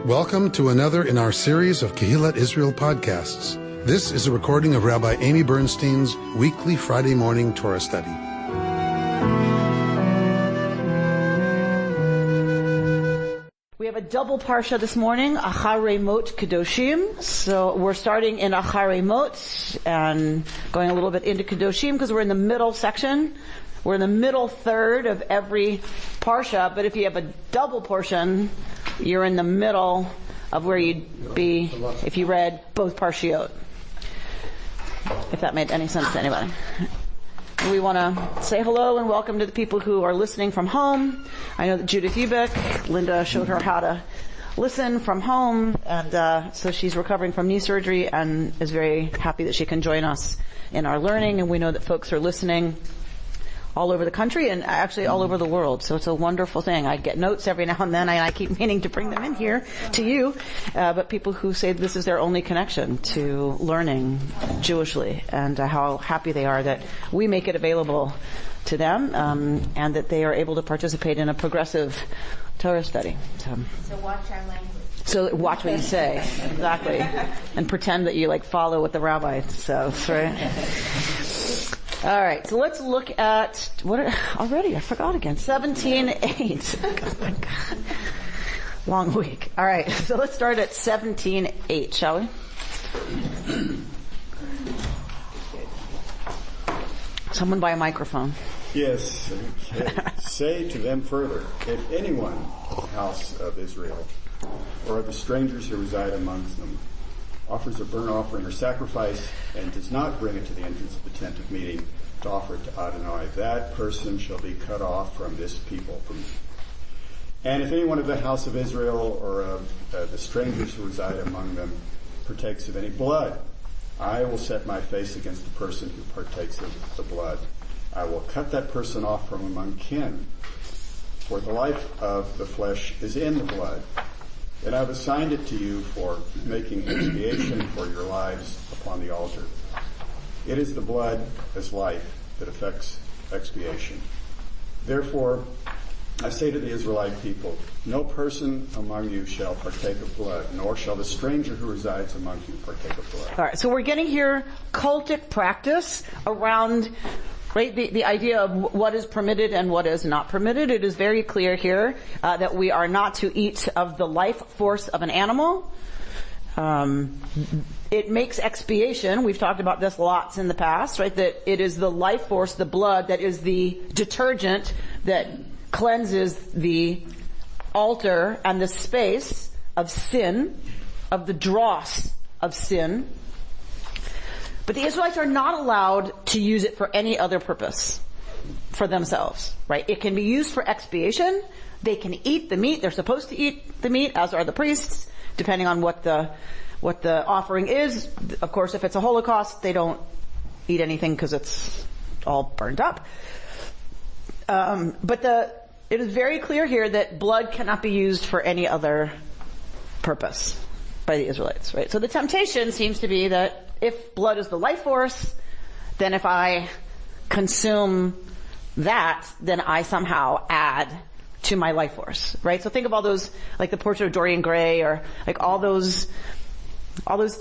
Welcome to another in our series of Kehillat Israel podcasts. This is a recording of Rabbi Amy Bernstein's weekly Friday morning Torah study. We have a double parsha this morning, Acharei Kedoshim. So we're starting in Acharei and going a little bit into Kedoshim because we're in the middle section. We're in the middle third of every parsha, but if you have a double portion, you're in the middle of where you'd be if you read both parshiot. If that made any sense to anybody. We want to say hello and welcome to the people who are listening from home. I know that Judith Ubeck, Linda showed her how to listen from home, and so she's recovering from knee surgery and is very happy that she can join us in our learning. And we know that folks are listening all over the country and actually all over the world. So it's a wonderful thing. I get notes every now and then, and I keep meaning to bring them in here to you. But people who say this is their only connection to learning Jewishly, and how happy they are that we make it available to them, and that they are able to participate in a progressive Torah study. So watch our language. So watch what you say, exactly, and pretend that you follow what the rabbi says, right? All right, so let's look at already I forgot again. 17:8. Oh my God, long week. All right, so let's start at 17:8, shall we? Someone buy a microphone. Yes. Okay. Say to them further, if anyone of the house of Israel or of the strangers who reside amongst them offers a burnt offering or sacrifice and does not bring it to the entrance of the tent of meeting to offer it to Adonai, that person shall be cut off from this people. And if anyone of the house of Israel or of the strangers who reside among them partakes of any blood, I will set my face against the person who partakes of the blood. I will cut that person off from among kin, for the life of the flesh is in the blood. And I've assigned it to you for making expiation for your lives upon the altar. It is the blood as life that affects expiation. Therefore, I say to the Israelite people, no person among you shall partake of blood, nor shall the stranger who resides among you partake of blood. All right, so we're getting here cultic practice around, right, the idea of what is permitted and what is not permitted. It is very clear here that we are not to eat of the life force of an animal. It makes expiation. We've talked about this lots in the past, right? That it is the life force, the blood, that is the detergent that cleanses the altar and the space of sin, of the dross of sin. But the Israelites are not allowed to use it for any other purpose for themselves, right? It can be used for expiation. They can eat the meat. They're supposed to eat the meat, as are the priests, depending on what the offering is. Of course, if it's a Holocaust, they don't eat anything because it's all burned up. But it is very clear here that blood cannot be used for any other purpose by the Israelites, right? So the temptation seems to be that if blood is the life force, then if I consume that, then I somehow add to my life force, right? So think of all those, like the Portrait of Dorian Gray, or like all those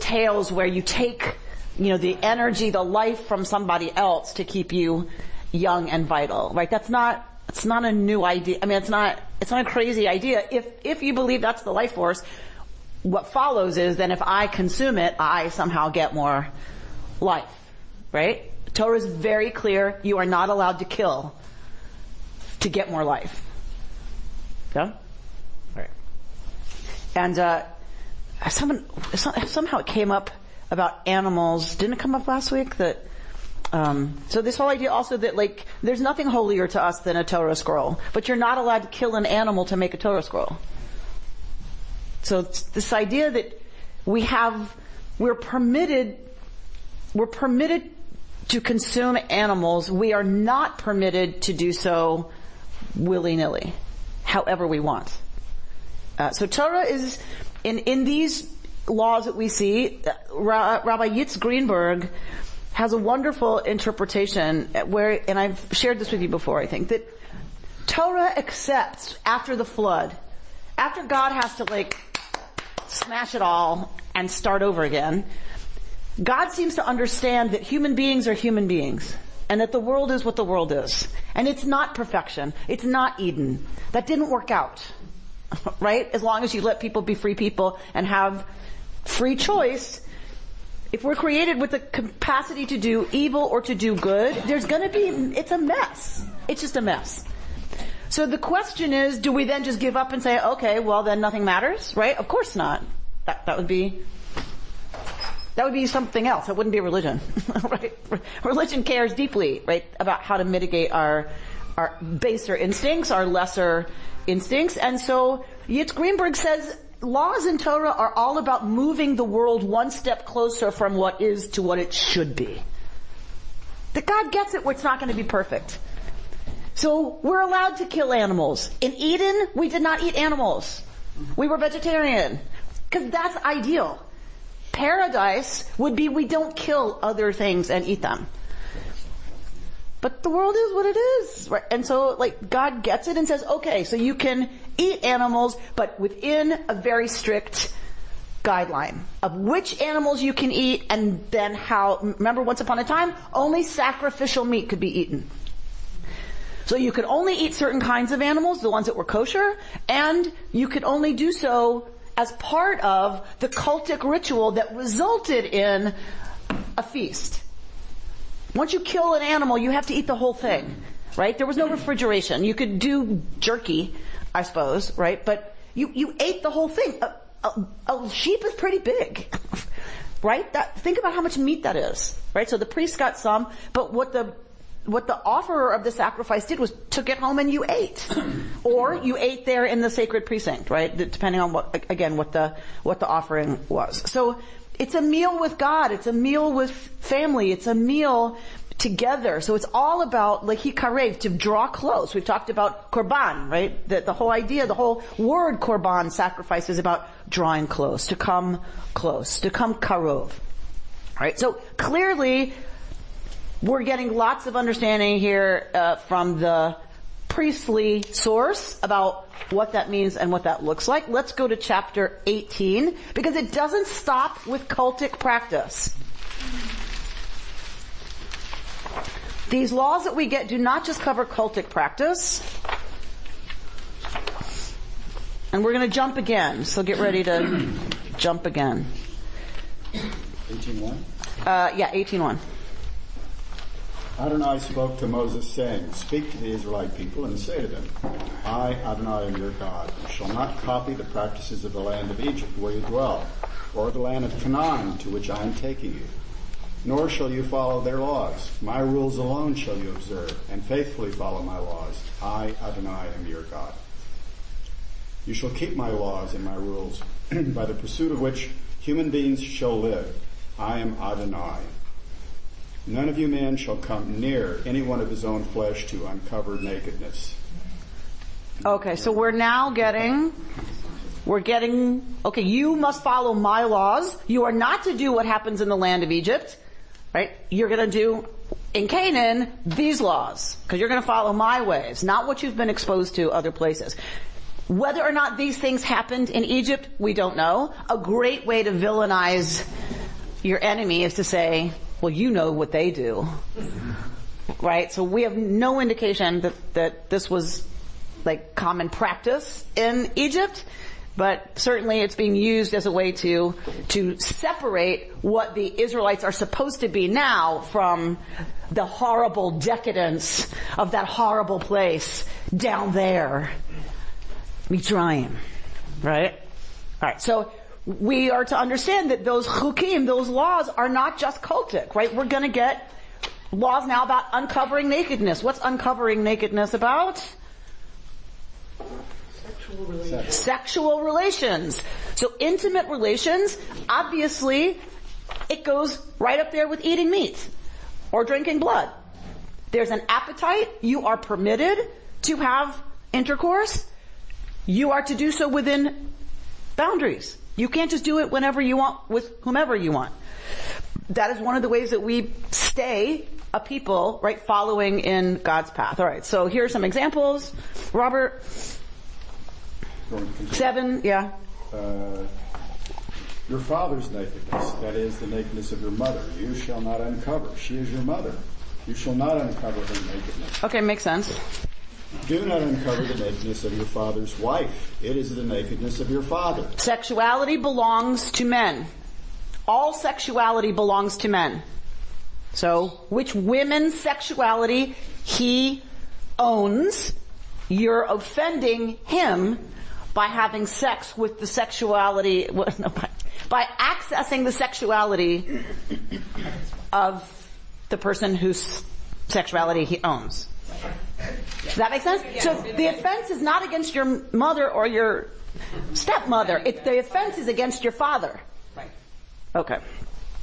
tales where you take, the energy, the life from somebody else to keep you young and vital, right? It's not a new idea. I mean, it's not a crazy idea. If you believe that's the life force, what follows is then if I consume it, I somehow get more life, right? Torah is very clear. You are not allowed to kill to get more life. Yeah? Right. And, somehow it came up about animals. Didn't it come up last week that, so this whole idea also that there's nothing holier to us than a Torah scroll, but you're not allowed to kill an animal to make a Torah scroll. So it's this idea that we're permitted to consume animals. We are not permitted to do so willy-nilly, however we want. So Torah is, in these laws that we see, Rabbi Yitz Greenberg has a wonderful interpretation where, and I've shared this with you before, I think, that Torah accepts after the flood, after God has to smash it all and start over again. God seems to understand that human beings are human beings, and that the world is what the world is. And it's not perfection. It's not Eden. That didn't work out. Right? As long as you let people be free people and have free choice, if we're created with the capacity to do evil or to do good, it's a mess. It's just a mess. So the question is, do we then just give up and say, okay, well then nothing matters, right? Of course not. That would be something else. That wouldn't be religion, right? Religion cares deeply, right, about how to mitigate our baser instincts, our lesser instincts. And so Yitz Greenberg says, laws in Torah are all about moving the world one step closer from what is to what it should be. That God gets it where it's not going to be perfect. So we're allowed to kill animals. In Eden, we did not eat animals. We were vegetarian. Because that's ideal. Paradise would be we don't kill other things and eat them. But the world is what it is. Right? And so God gets it and says, okay, so you can eat animals, but within a very strict guideline of which animals you can eat and then how. Remember, once upon a time, only sacrificial meat could be eaten. So you could only eat certain kinds of animals, the ones that were kosher, and you could only do so as part of the cultic ritual that resulted in a feast. Once you kill an animal, you have to eat the whole thing, right? There was no refrigeration. You could do jerky, I suppose, right? But you ate the whole thing. A sheep is pretty big, right? Think about how much meat that is, right? So the priest got some, but what the offerer of the sacrifice did was took it home and you ate. Or you ate there in the sacred precinct, right? Depending on what the offering was. So it's a meal with God. It's a meal with family. It's a meal together. So it's all about Acharei, to draw close. We've talked about korban, right? The whole idea, the whole word korban, sacrifice, is about drawing close, to come close, to come karov. Right? So clearly, we're getting lots of understanding here from the priestly source about what that means and what that looks like. Let's go to chapter 18, because it doesn't stop with cultic practice. These laws that we get do not just cover cultic practice. And we're going to jump again, so get ready to jump again. 18:1? Yeah, 18:1. Adonai spoke to Moses, saying, "Speak to the Israelite people and say to them, I, Adonai, am your God. You shall not copy the practices of the land of Egypt where you dwell, or the land of Canaan to which I am taking you. Nor shall you follow their laws. My rules alone shall you observe, and faithfully follow my laws. I, Adonai, am your God. You shall keep my laws and my rules, by the pursuit of which human beings shall live. I am Adonai. None of you men shall come near any one of his own flesh to uncover nakedness." Okay, so we're getting, okay, you must follow my laws. You are not to do what happens in the land of Egypt, right? You're going to do, in Canaan, these laws, because you're going to follow my ways, not what you've been exposed to other places. Whether or not these things happened in Egypt, we don't know. A great way to villainize your enemy is to say, well, you know what they do, right? So we have no indication that this was common practice in Egypt, but certainly it's being used as a way to separate what the Israelites are supposed to be now from the horrible decadence of that horrible place down there, Mitzrayim, right? All right, so we are to understand that those chukim, those laws, are not just cultic, right? We're going to get laws now about uncovering nakedness. What's uncovering nakedness about? Sexual relations. So intimate relations, obviously, it goes right up there with eating meat or drinking blood. There's an appetite. You are permitted to have intercourse. You are to do so within boundaries. You can't just do it whenever you want with whomever you want. That is one of the ways that we stay a people, right, following in God's path. All right, so here are some examples. Robert, 7, 7, yeah. Your father's nakedness, that is, the nakedness of your mother, you shall not uncover. She is your mother. You shall not uncover her nakedness. Okay, makes sense. Do not uncover the nakedness of your father's wife. It is the nakedness of your father. Sexuality belongs to men. All sexuality belongs to men. So, which women's sexuality he owns, you're offending him by having sex with the sexuality, by accessing the sexuality of the person whose sexuality he owns. Does that make sense? So the offense is not against your mother or your stepmother. The offense is against your father. Right. Okay.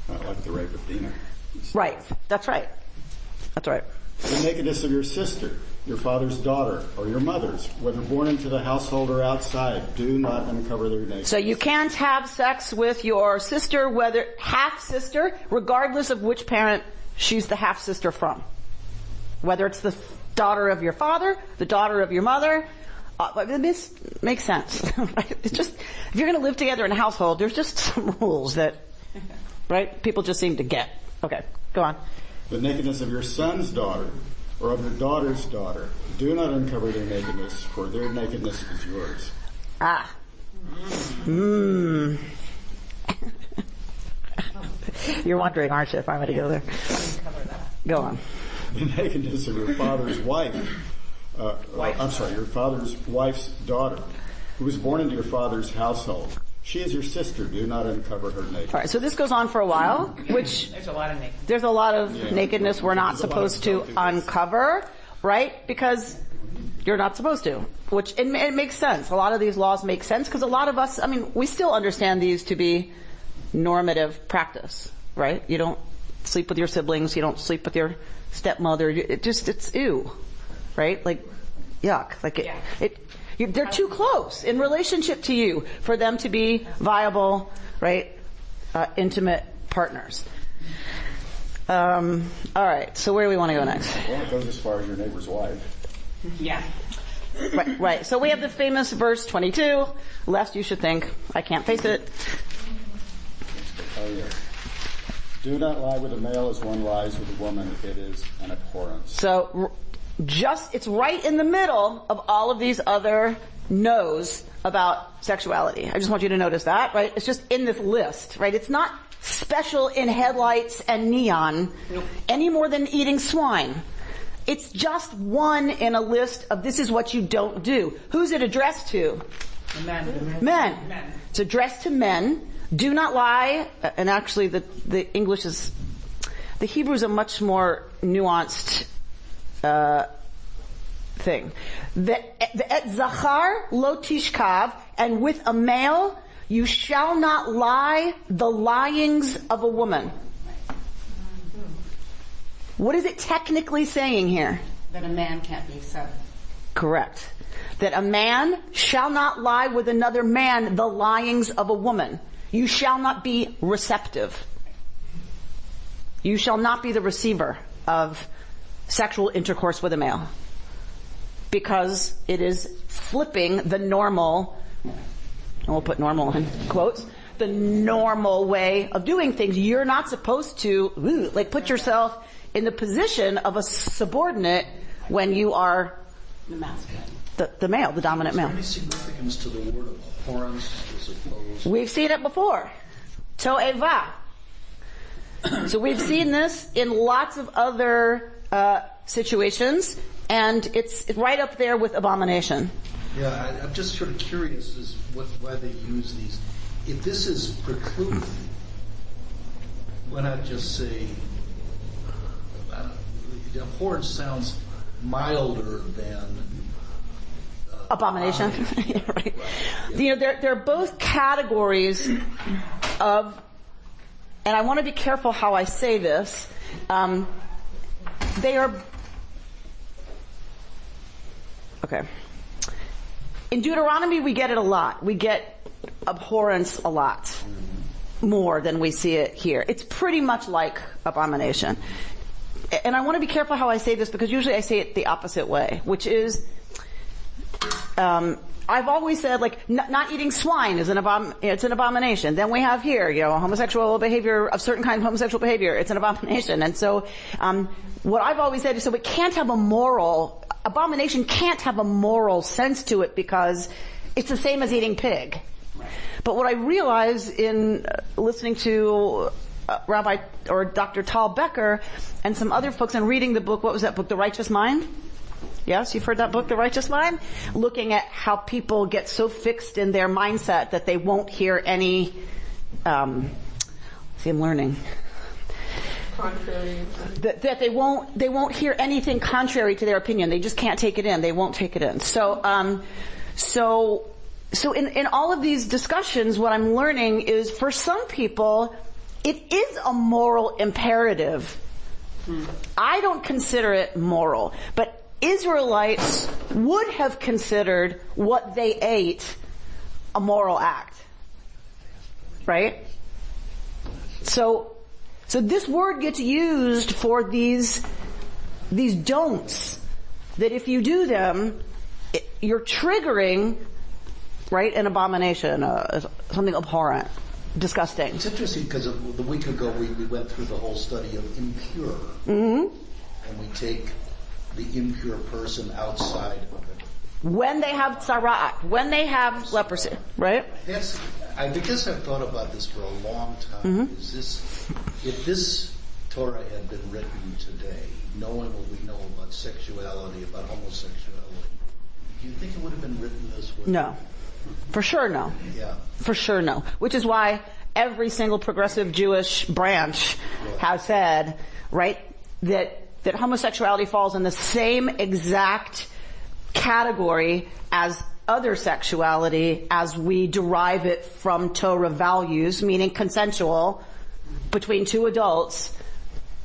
Not like the rape of Dinah. Right. That's right. That's right. The nakedness of your sister, your father's daughter, or your mother's, whether born into the household or outside, do not uncover their nakedness. So you can't have sex with your sister, whether half-sister, regardless of which parent she's the half-sister from. Whether it's the daughter of your father, the daughter of your mother, this makes sense. Right? It's just, if you're going to live together in a household, there's just some rules that, right, people just seem to get. Okay, go on. The nakedness of your son's daughter, or of your daughter's daughter, do not uncover their nakedness, for their nakedness is yours. You're wondering, aren't you, if I'm going to go there? Go on. The nakedness of your father's wife, your father's wife's daughter, who was born into your father's household. She is your sister. Do not uncover her nakedness. All right, so this goes on for a while, which There's a lot of nakedness. there's a lot of nakedness we're not supposed to uncover, right? Because you're not supposed to, which it makes sense. A lot of these laws make sense because a lot of us, we still understand these to be normative practice, right? You don't sleep with your siblings, you don't sleep with your stepmother. It's ew, right? Like, yuck. Like they're too close in relationship to you for them to be viable, right? Intimate partners. All right. So where do we want to go next? Well, it goes as far as your neighbor's wife. Yeah. Right. So we have the famous verse 22. Lest you should think I can't face it. Oh, yeah. Do not lie with a male as one lies with a woman. It is an abhorrence. So it's right in the middle of all of these other no's about sexuality. I just want you to notice that, right? It's just in this list, right? It's not special in headlights and neon any more than eating swine. It's just one in a list of this is what you don't do. Who's it addressed to? Men. It's addressed to men. Do not lie. And actually the English is, the Hebrew is a much more nuanced thing. The et zachar lo tishkav, and with a male you shall not lie the lyings of a woman. What is it technically saying here? That a man can't be seven. Correct. That a man shall not lie with another man the lyings of a woman. You shall not be receptive. You shall not be the receiver of sexual intercourse with a male. Because it is flipping the normal, and we'll put normal in quotes, the normal way of doing things. You're not supposed to, put yourself in the position of a subordinate when you are The masculine. the male, the dominant male. Is there any significance to the word abhorrence as opposed? We've seen it before. To'eva. So we've seen this in lots of other situations, and it's right up there with abomination. Yeah, I'm just sort of curious as why they use these. If this is precluded, why not just say, abhorrence sounds milder than Abomination. Right. You know, they're both categories of, and I want to be careful how I say this, they are, okay. In Deuteronomy we get it a lot. We get abhorrence a lot. More than we see it here. It's pretty much like abomination. And I want to be careful how I say this because usually I say it the opposite way, which is, I've always said, like, not eating swine is it's an abomination. Then we have here, homosexual behavior, of certain kind of homosexual behavior, it's an abomination. And so, what I've always said is, so it can't have abomination can't have a moral sense to it because it's the same as eating pig. But what I realize in listening to Rabbi or Dr. Tal Becker and some other folks and reading the book, what was that book, The Righteous Mind? Yes, you've heard that book, The Righteous Mind? Looking at how people get so fixed in their mindset that they won't hear any, see, I'm learning. Contrary. That they won't hear anything contrary to their opinion. They just can't take it in. They won't take it in. So in all of these discussions, what I'm learning is for some people, it is a moral imperative. I don't consider it moral, but Israelites would have considered what they ate a moral act. Right? So this word gets used for these don'ts, that if you do them, you're triggering, right, an abomination, something abhorrent, disgusting. It's interesting because the week ago we went through the whole study of impure. Mm-hmm. And we take the impure person outside of it. When they have tzara'at, when they have leprosy, right? Yes. Because I've thought about this for a long time, if this Torah had been written today, knowing what we know about sexuality, about homosexuality, do you think it would have been written this way? No. For sure no. Yeah. For sure no. Which is why every single progressive Jewish branch has said, right, that homosexuality falls in the same exact category as other sexuality as we derive it from Torah values, meaning consensual between two adults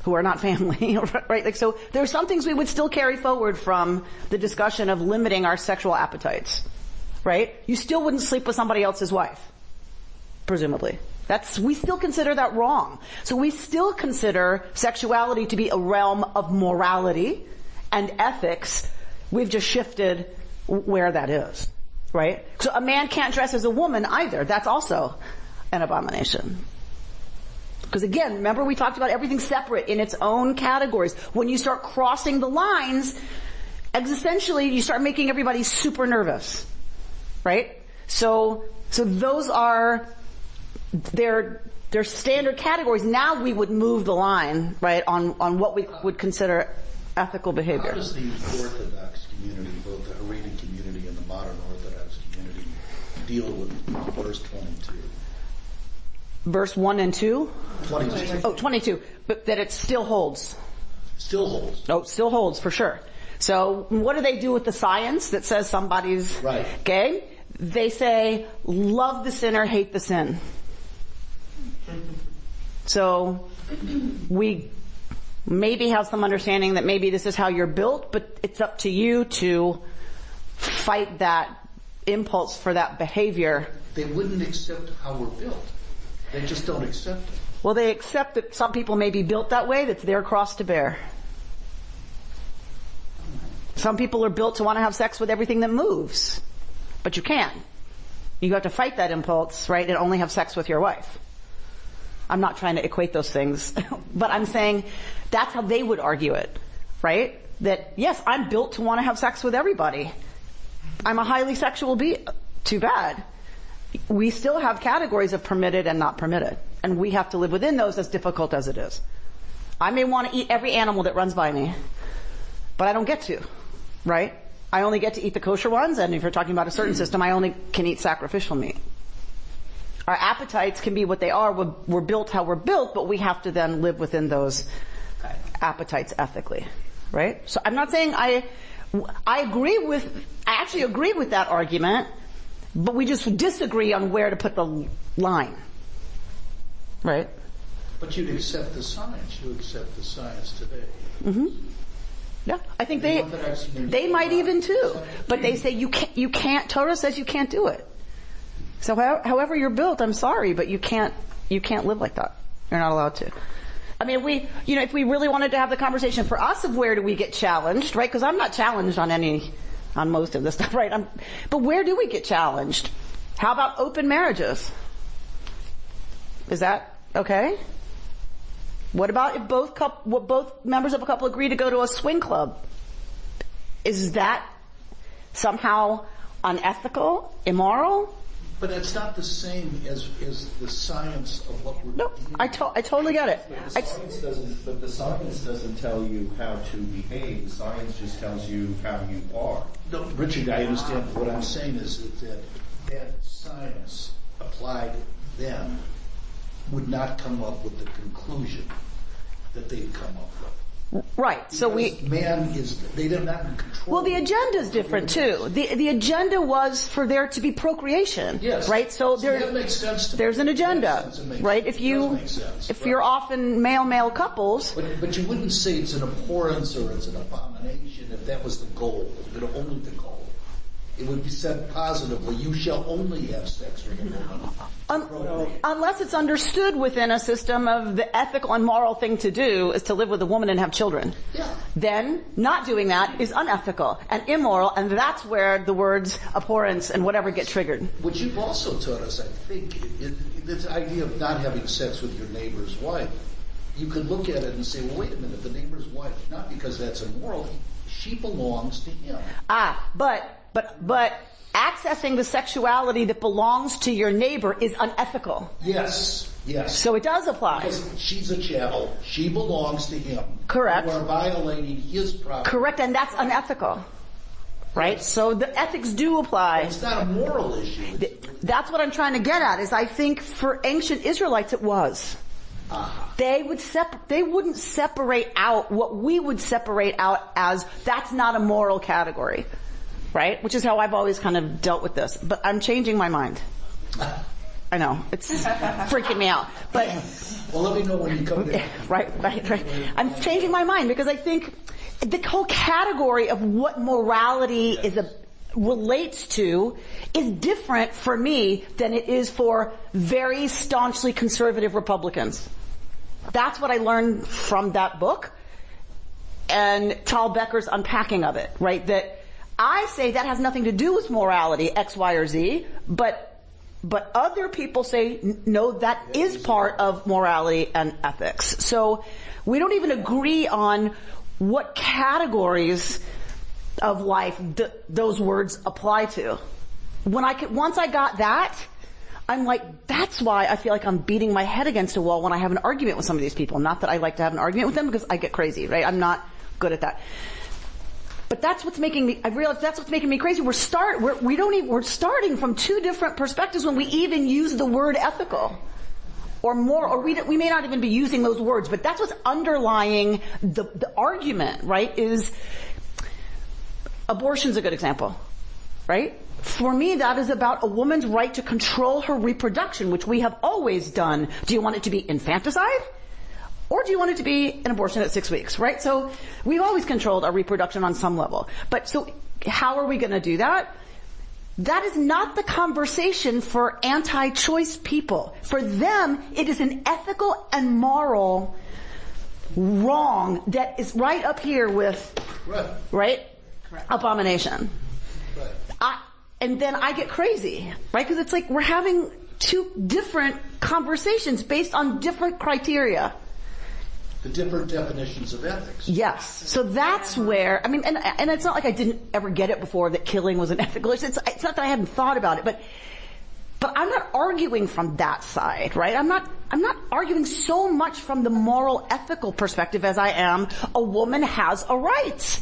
who are not family, right? Like, so there are some things we would still carry forward from the discussion of limiting our sexual appetites, right? You still wouldn't sleep with somebody else's wife, presumably. We still consider that wrong. So we still consider sexuality to be a realm of morality and ethics. We've just shifted where that is, right? So a man can't dress as a woman either. That's also an abomination. Because again, remember we talked about everything separate in its own categories. When you start crossing the lines, existentially you start making everybody super nervous, right? So those are their standard categories. Now we would move the line, right, on what we would consider ethical behavior. How does the Orthodox community, both the Haredi community and the modern Orthodox community, deal with verse 22? Verse 1 and 2? 22. Oh, 22. But that it still holds. Still holds. Oh, it still holds, for sure. So what do they do with the science that says somebody's gay? They say, love the sinner, hate the sin. So we maybe have some understanding that maybe this is how you're built, but it's up to you to fight that impulse for that behavior. They wouldn't accept how we're built. They just don't accept it. Well, they accept that some people may be built that way. That's their cross to bear. Some people are built to want to have sex with everything that moves. But you can't. You have to fight that impulse, right, and only have sex with your wife. I'm not trying to equate those things, but I'm saying that's how they would argue it, right? That, yes, I'm built to want to have sex with everybody. I'm a highly sexual being. Too bad. We still have categories of permitted and not permitted, and we have to live within those, as difficult as it is. I may want to eat every animal that runs by me, but I don't get to, right? I only get to eat the kosher ones, and if you're talking about a certain system, I only can eat sacrificial meat. Our appetites can be what they are. We're built how we're built, but we have to then live within those appetites ethically, right? So I'm not saying I actually agree with that argument, but we just disagree on where to put the line, right? But you'd accept the science. You accept the science today. Mm-hmm. Yeah, I think they might even too, but they say you can't. Torah says you can't do it. So however you're built, I'm sorry, but you can't live like that. You're not allowed to. I mean, if we really wanted to have the conversation for us of where do we get challenged, right? Because I'm not challenged on any on most of this stuff, right? But where do we get challenged? How about open marriages? Is that okay? What about if both members of a couple agree to go to a swing club? Is that somehow unethical, immoral? But it's not the same as the science of what we're No, I totally get it. But the science doesn't tell you how to behave. The science just tells you how you are. No, Richard, I understand. What I'm saying is that science applied then would not come up with the conclusion that they've come up with. Right. So they're not in control. Well, the agenda is different too. The agenda was for there to be procreation. Yes. Right. So that makes sense to me. there's an agenda, right? If you're often male couples. But you wouldn't say it's an abhorrence or it's an abomination if that was the goal, only the goal. It would be said positively, you shall only have sex with a woman. Unless it's understood within a system of the ethical and moral thing to do is to live with a woman and have children. Yeah. Then not doing that is unethical and immoral, and that's where the words abhorrence and whatever get triggered. What you've also taught us, I think, this idea of not having sex with your neighbor's wife. You could look at it and say, well, wait a minute, the neighbor's wife, not because that's immoral, she belongs to him. But accessing the sexuality that belongs to your neighbor is unethical. Yes. So it does apply. Because she's a chattel. She belongs to him. Correct. You are violating his property. Correct, and that's unethical. Right? So the ethics do apply. It's not a moral issue. That's what I'm trying to get at, is I think for ancient Israelites it was. They wouldn't separate out what we would separate out as that's not a moral category. Right? Which is how I've always kind of dealt with this. But I'm changing my mind. I know. It's freaking me out. But well, let me know when you come in. Right. I'm changing my mind because I think the whole category of what morality relates to is different for me than it is for very staunchly conservative Republicans. That's what I learned from that book and Tal Becker's unpacking of it, right? That I say that has nothing to do with morality, X, Y, or Z, but other people say, no, that is part of morality and ethics. So we don't even agree on what categories of life those words apply to. Once I got that, I'm like, that's why I feel like I'm beating my head against a wall when I have an argument with some of these people. Not that I like to have an argument with them because I get crazy, right? I'm not good at that. But that's what's making me, I realize that's what's making me crazy. We're starting from two different perspectives when we even use the word ethical. Or more, or we may not even be using those words, but that's what's underlying the argument, right? Is abortion's a good example, right? For me, that is about a woman's right to control her reproduction, which we have always done. Do you want it to be infanticide? Or do you want it to be an abortion at 6 weeks, right? So we've always controlled our reproduction on some level. But so how are we going to do that? That is not the conversation for anti-choice people. For them, it is an ethical and moral wrong that is right up here with, right? Correct. Abomination. Right. And then I get crazy, right? Because it's like we're having two different conversations based on different criteria. The different definitions of ethics. Yes. So that's where, I mean, and it's not like I didn't ever get it before that killing was an ethical issue. It's not that I hadn't thought about it, but I'm not arguing from that side, right? I'm not arguing so much from the moral ethical perspective as I am a woman has a right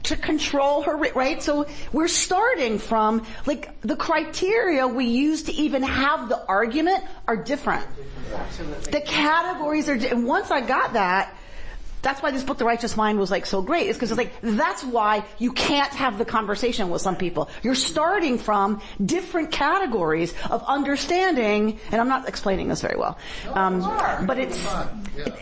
to control her, right? So we're starting from, like, the criteria we use to even have the argument are different. Absolutely. The categories are, and once I got that, that's why this book, The Righteous Mind, was like so great. It's because it's like, that's why you can't have the conversation with some people. You're starting from different categories of understanding, and I'm not explaining this very well. But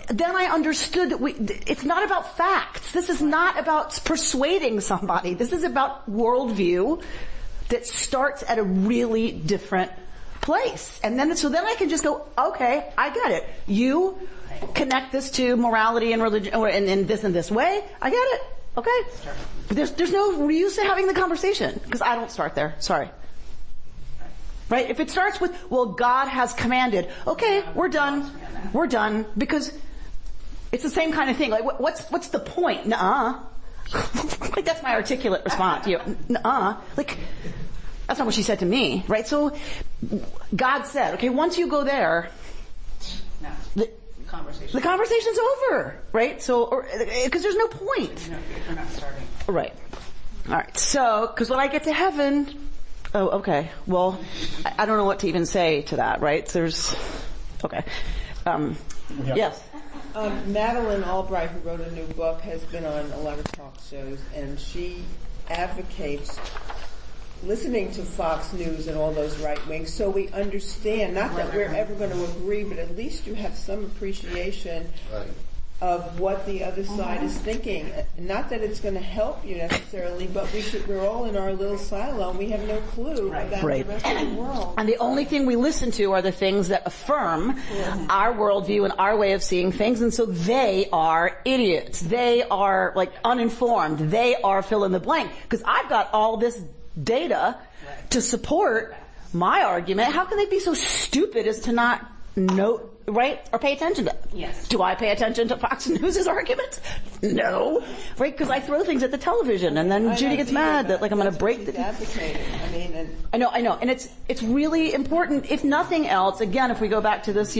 then I understood that it's not about facts. This is not about persuading somebody. This is about worldview that starts at a really different place. And then, so then I can just go, okay, I get it. You connect this to morality and religion, or in this and this way. I get it. Okay? There's no use in having the conversation, because I don't start there. Sorry. Right? If it starts with, well, God has commanded, okay, we're done. We're done, because it's the same kind of thing. Like, what's the point? Nuh-uh. Like, that's my articulate response to you. Nuh-uh. Like, that's not what she said to me, right? So, God said, okay, once you go there, the conversation's over, right? So, because there's no point. You're not starting. Right. All right. So, because when I get to heaven, oh, okay. Well, I don't know what to even say to that, right? Okay. Yes. Madeline Albright, who wrote a new book, has been on a lot of talk shows, and she advocates listening to Fox News and all those right wings, so we understand, not that we're ever going to agree, but at least you have some appreciation of what the other side is thinking. Not that it's going to help you necessarily, but we're all in our little silo and we have no clue about the rest of the world. And the only thing we listen to are the things that affirm our worldview and our way of seeing things, and so they are idiots. They are like uninformed. They are fill in the blank. Because I've got all this data to support my argument. How can they be so stupid as to not know, right? Or pay attention to it? Yes. Do I pay attention to Fox News' arguments? No. Right? Because I throw things at the television and then Judy gets mad that like I'm going to break the... I know. And it's really important, if nothing else, again, if we go back to this,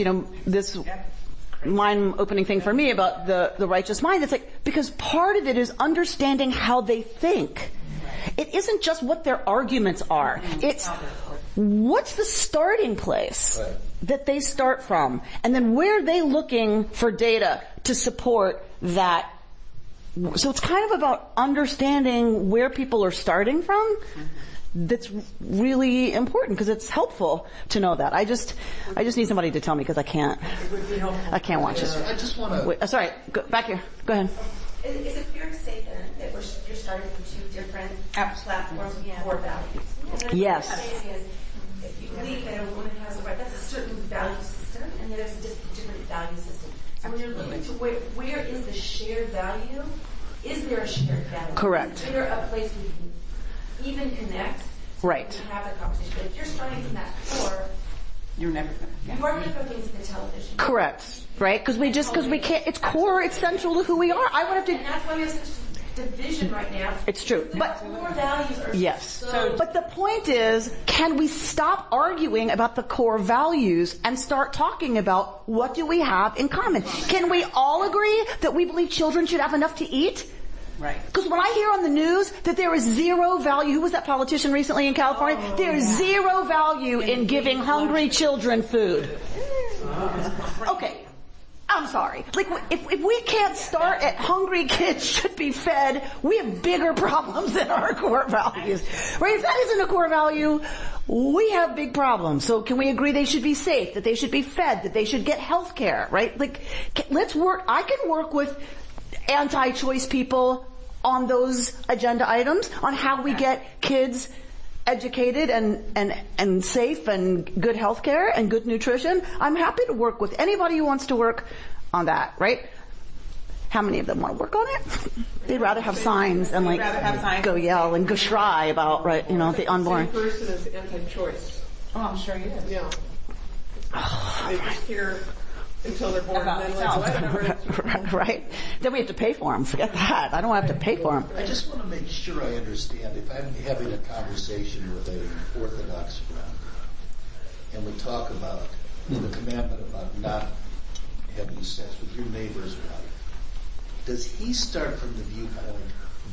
this mind-opening thing for me about the righteous mind, it's like, because part of it is understanding how they think. It isn't just what their arguments are. It's what's the starting place that they start from, and then where are they looking for data to support that. So it's kind of about understanding where people are starting from. That's really important because it's helpful to know that. I just need somebody to tell me because I can't watch it. I just want to... Sorry, back here. Go ahead. Is it fair to say then that you're starting from two different platforms with core values? Yes. If you believe that a woman has a right, that's a certain value system, and there's just a different value system. So when you're looking to where is the shared value, is there a shared value? Correct. Is there a place we can even connect? Right. And have the conversation. But if you're starting from that core, You're never going to. you are going to put things in the television. Correct. Right? Because we can't, it's core, it's central to who we are. I would have to... And that's why we have such division right now. It's true. The But core values are yes. so... But the point is, can we stop arguing about the core values and start talking about what do we have in common? Can we all agree that we believe children should have enough to eat? Right. Because when I hear on the news that there is zero value, who was that politician recently in California? There is zero value in giving hungry children food. Okay. I'm sorry. Like, if we can't start at hungry kids should be fed, we have bigger problems than our core values. Right? If that isn't a core value, we have big problems. So can we agree they should be safe, that they should be fed, that they should get health care, right? Like, let's work. I can work with anti-choice people on those agenda items, on how we get kids educated and safe and good health care and good nutrition. I'm happy to work with anybody who wants to work on that, right? How many of them want to work on it? They'd rather have signs and go yell and go shry about, right, the unborn. The same person is anti-choice. Oh, I'm sure you is. Yeah. They just hear until they're born and then Right. Then we have to pay for them. Forget that. I don't want to have to pay for them. I just want to make sure I understand. If I'm having a conversation with an Orthodox friend, and we talk about the commandment about not having sex with your neighbor's wife, does he start from the viewpoint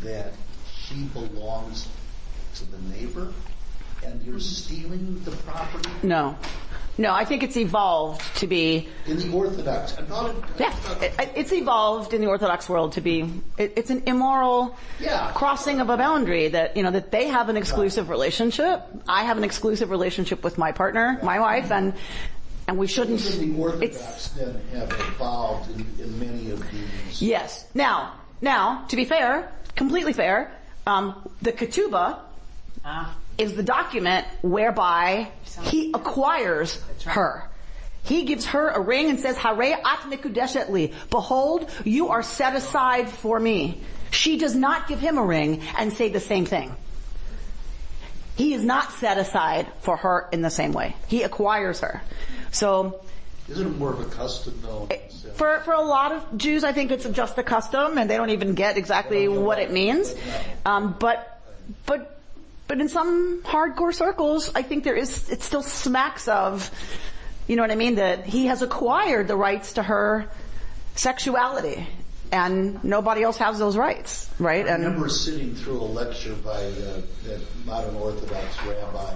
that she belongs to the neighbor and you're stealing the property? No, I think it's evolved to be... In the Orthodox. It's evolved in the Orthodox world to be... It's an immoral crossing of a boundary that, that they have an exclusive relationship. I have an exclusive relationship with my partner, my wife, and we shouldn't... Even the Orthodox then have evolved in many of these... Yes. Now, to be fair, completely fair, the ketubah is the document whereby he acquires her. He gives her a ring and says, Harei at mikudeshet li. Behold, you are set aside for me. She does not give him a ring and say the same thing. He is not set aside for her in the same way. He acquires her. So, isn't it more of a custom though? For a lot of Jews, I think it's just a custom, and they don't even get exactly what it means. But in some hardcore circles, I think it still smacks of, you know what I mean, that he has acquired the rights to her sexuality, and nobody else has those rights, right? I remember sitting through a lecture by that modern Orthodox rabbi,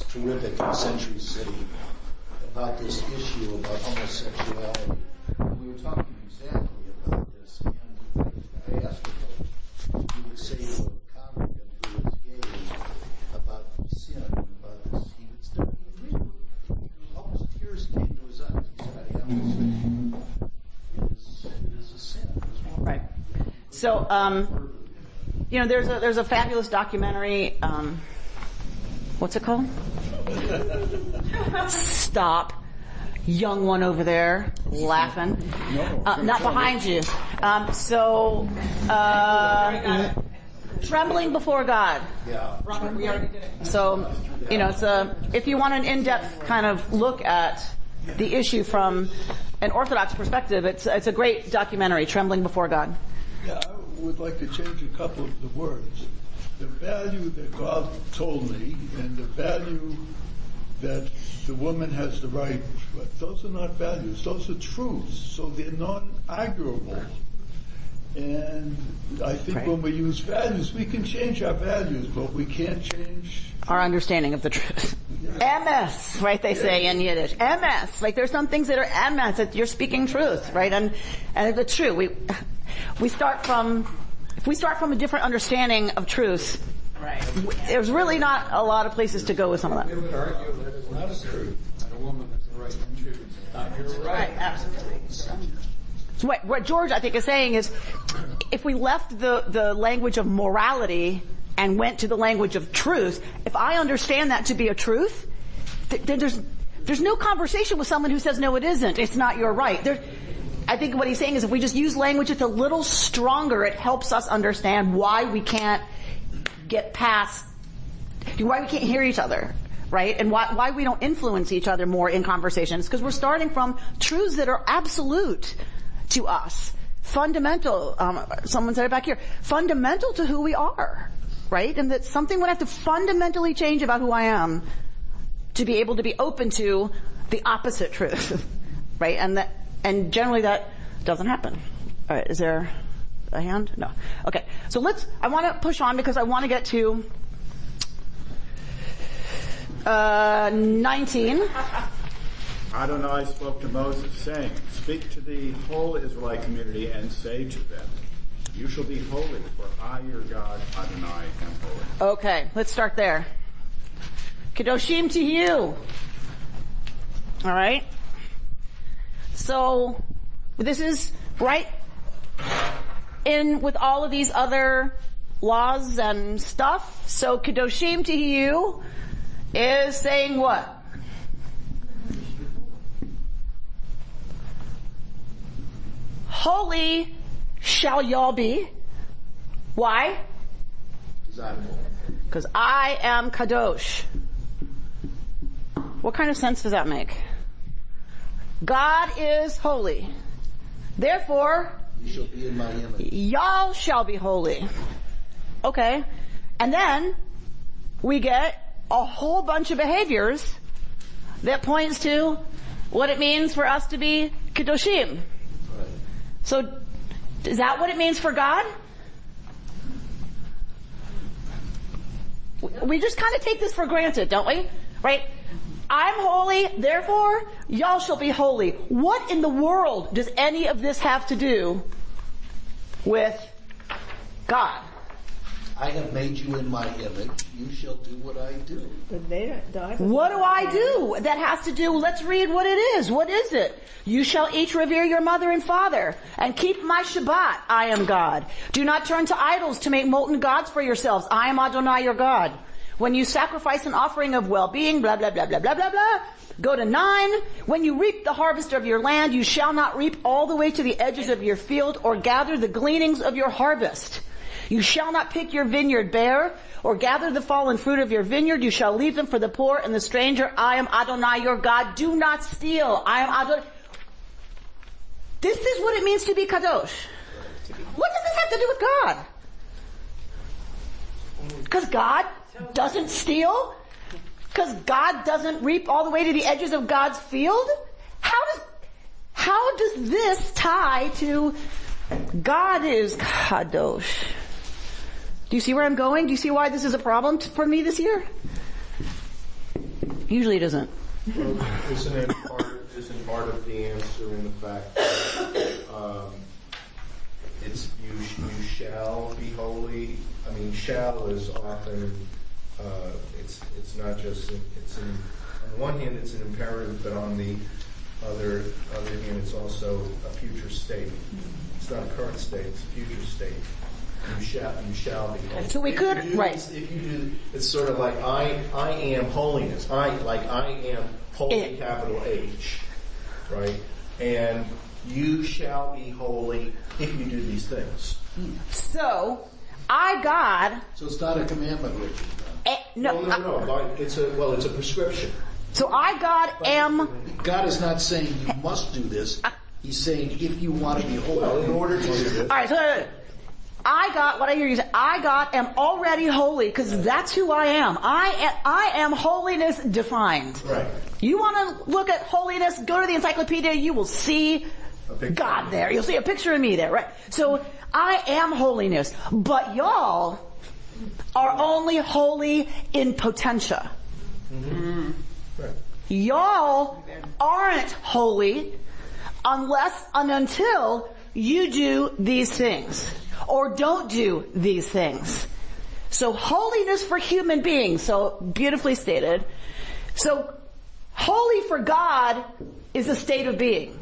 terrific in Century City, about this issue about homosexuality. And we were talking exactly about this, and I asked him what he would say to a congregant who was gay about sin, about this. He would start, almost tears came to his eyes. He said, I am it is a sin. Right. So, you know, there's a fabulous documentary, what's it called? Stop. Young one over there, laughing. Not behind you. Trembling Before God. Yeah. Robert, we already did it. So, you know, if you want an in-depth kind of look at the issue from an Orthodox perspective, it's a great documentary, Trembling Before God. Yeah, I would like to change a couple of the words. The value that God told me and the value that the woman has the right, but those are not values, those are truths, so they're non-arguable. And I think when we use values, we can change our values, but we can't change our understanding of the truth. MS, right, they say in Yiddish. MS, like there's some things that are MS, that you're speaking truth, right? And it's true. If we start from a different understanding of truth, Right. there's really not a lot of places to go with some of that. We would argue that it's not a truth that a woman has the right to choose. You're right. Absolutely. So what George, I think, is saying is, if we left the language of morality and went to the language of truth, if I understand that to be a truth, then there's no conversation with someone who says, no, it isn't. It's not your right. I think what he's saying is if we just use language that's a little stronger, it helps us understand why we can't get past, why we can't hear each other, right? And why we don't influence each other more in conversations, because we're starting from truths that are absolute to us. Fundamental, someone said it back here, fundamental to who we are, right? And that something would have to fundamentally change about who I am to be able to be open to the opposite truth, right? And generally that doesn't happen. All right, is there a hand? No. Okay, so I want to push on because I want to get to 19. Adonai spoke to Moses, saying, speak to the whole Israelite community and say to them, you shall be holy, for I, your God, Adonai, am holy. Okay, let's start there. Kedoshim to you. All right. So this is right in with all of these other laws and stuff. So Kedoshim to you is saying what? Holy shall y'all be. Why? Because I am Kadosh. What kind of sense does that make? God is holy. Therefore, you shall be in my image. Y'all shall be holy. Okay. And then we get a whole bunch of behaviors that points to what it means for us to be Kedoshim. Right. So, is that what it means for God? We just kind of take this for granted, don't we? Right? I'm holy, therefore, y'all shall be holy. What in the world does any of this have to do with God? I have made you in my image. You shall do what I do. But they don't. What do I do? That has to do, let's read what it is. What is it? You shall each revere your mother and father, and keep my Shabbat. I am God. Do not turn to idols to make molten gods for yourselves. I am Adonai your God. When you sacrifice an offering of well-being, blah, blah, blah, blah, blah, blah, blah. Go to 9. When you reap the harvest of your land, you shall not reap all the way to the edges of your field or gather the gleanings of your harvest. You shall not pick your vineyard bare or gather the fallen fruit of your vineyard. You shall leave them for the poor and the stranger. I am Adonai your God. Do not steal. I am Adonai. This is what it means to be kadosh. What does this have to do with God? Because God doesn't steal? Because God doesn't reap all the way to the edges of God's field? How does this tie to God is kadosh? Do you see where I'm going? Do you see why this is a problem for me this year? Usually it isn't. Well, isn't part of the answer in the fact that it's you shall be holy? I mean, shall is often it's not just on the one hand it's an imperative, but on the other hand it's also a future state. It's not a current state; it's a future state. You shall be holy. So we could, right? If you do, it's sort of like I am holiness. I am holy, capital H, right? And you shall be holy if you do these things. So, God. So it's not a commandment, Richard. No. It's a prescription. So God am. God is not saying you must do this. He's saying if you want to be holy. Well, in order to do this. All right. So what I hear you say, am already holy because that's who I am. I am holiness defined. Right. You want to look at holiness, go to the encyclopedia, you will see God there. You'll see a picture of me there, right? So I am holiness, but y'all are only holy in potentia. Mm-hmm. Right. Y'all aren't holy unless and until you do these things or don't do these things. So holiness for human beings, so beautifully stated. So holy for God is a state of being.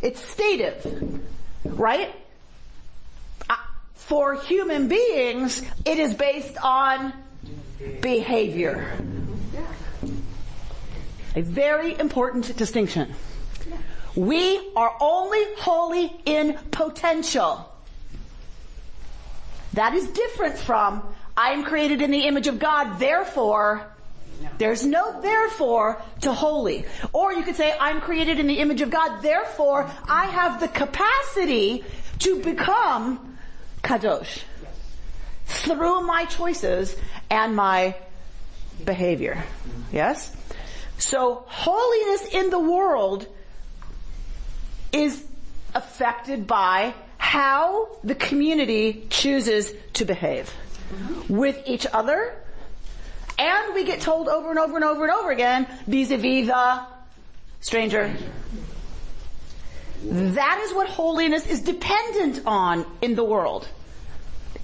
It's stative, right? For human beings, it is based on behavior. A very important distinction. We are only holy in potential. That is different from, I am created in the image of God, therefore, there's no therefore to holy. Or you could say, I'm created in the image of God, therefore, I have the capacity to become kadosh through my choices and my behavior. Yes? So, holiness in the world is affected by how the community chooses to behave with each other, and we get told over and over and over and over again, vis-a-vis the stranger. That is what holiness is dependent on in the world.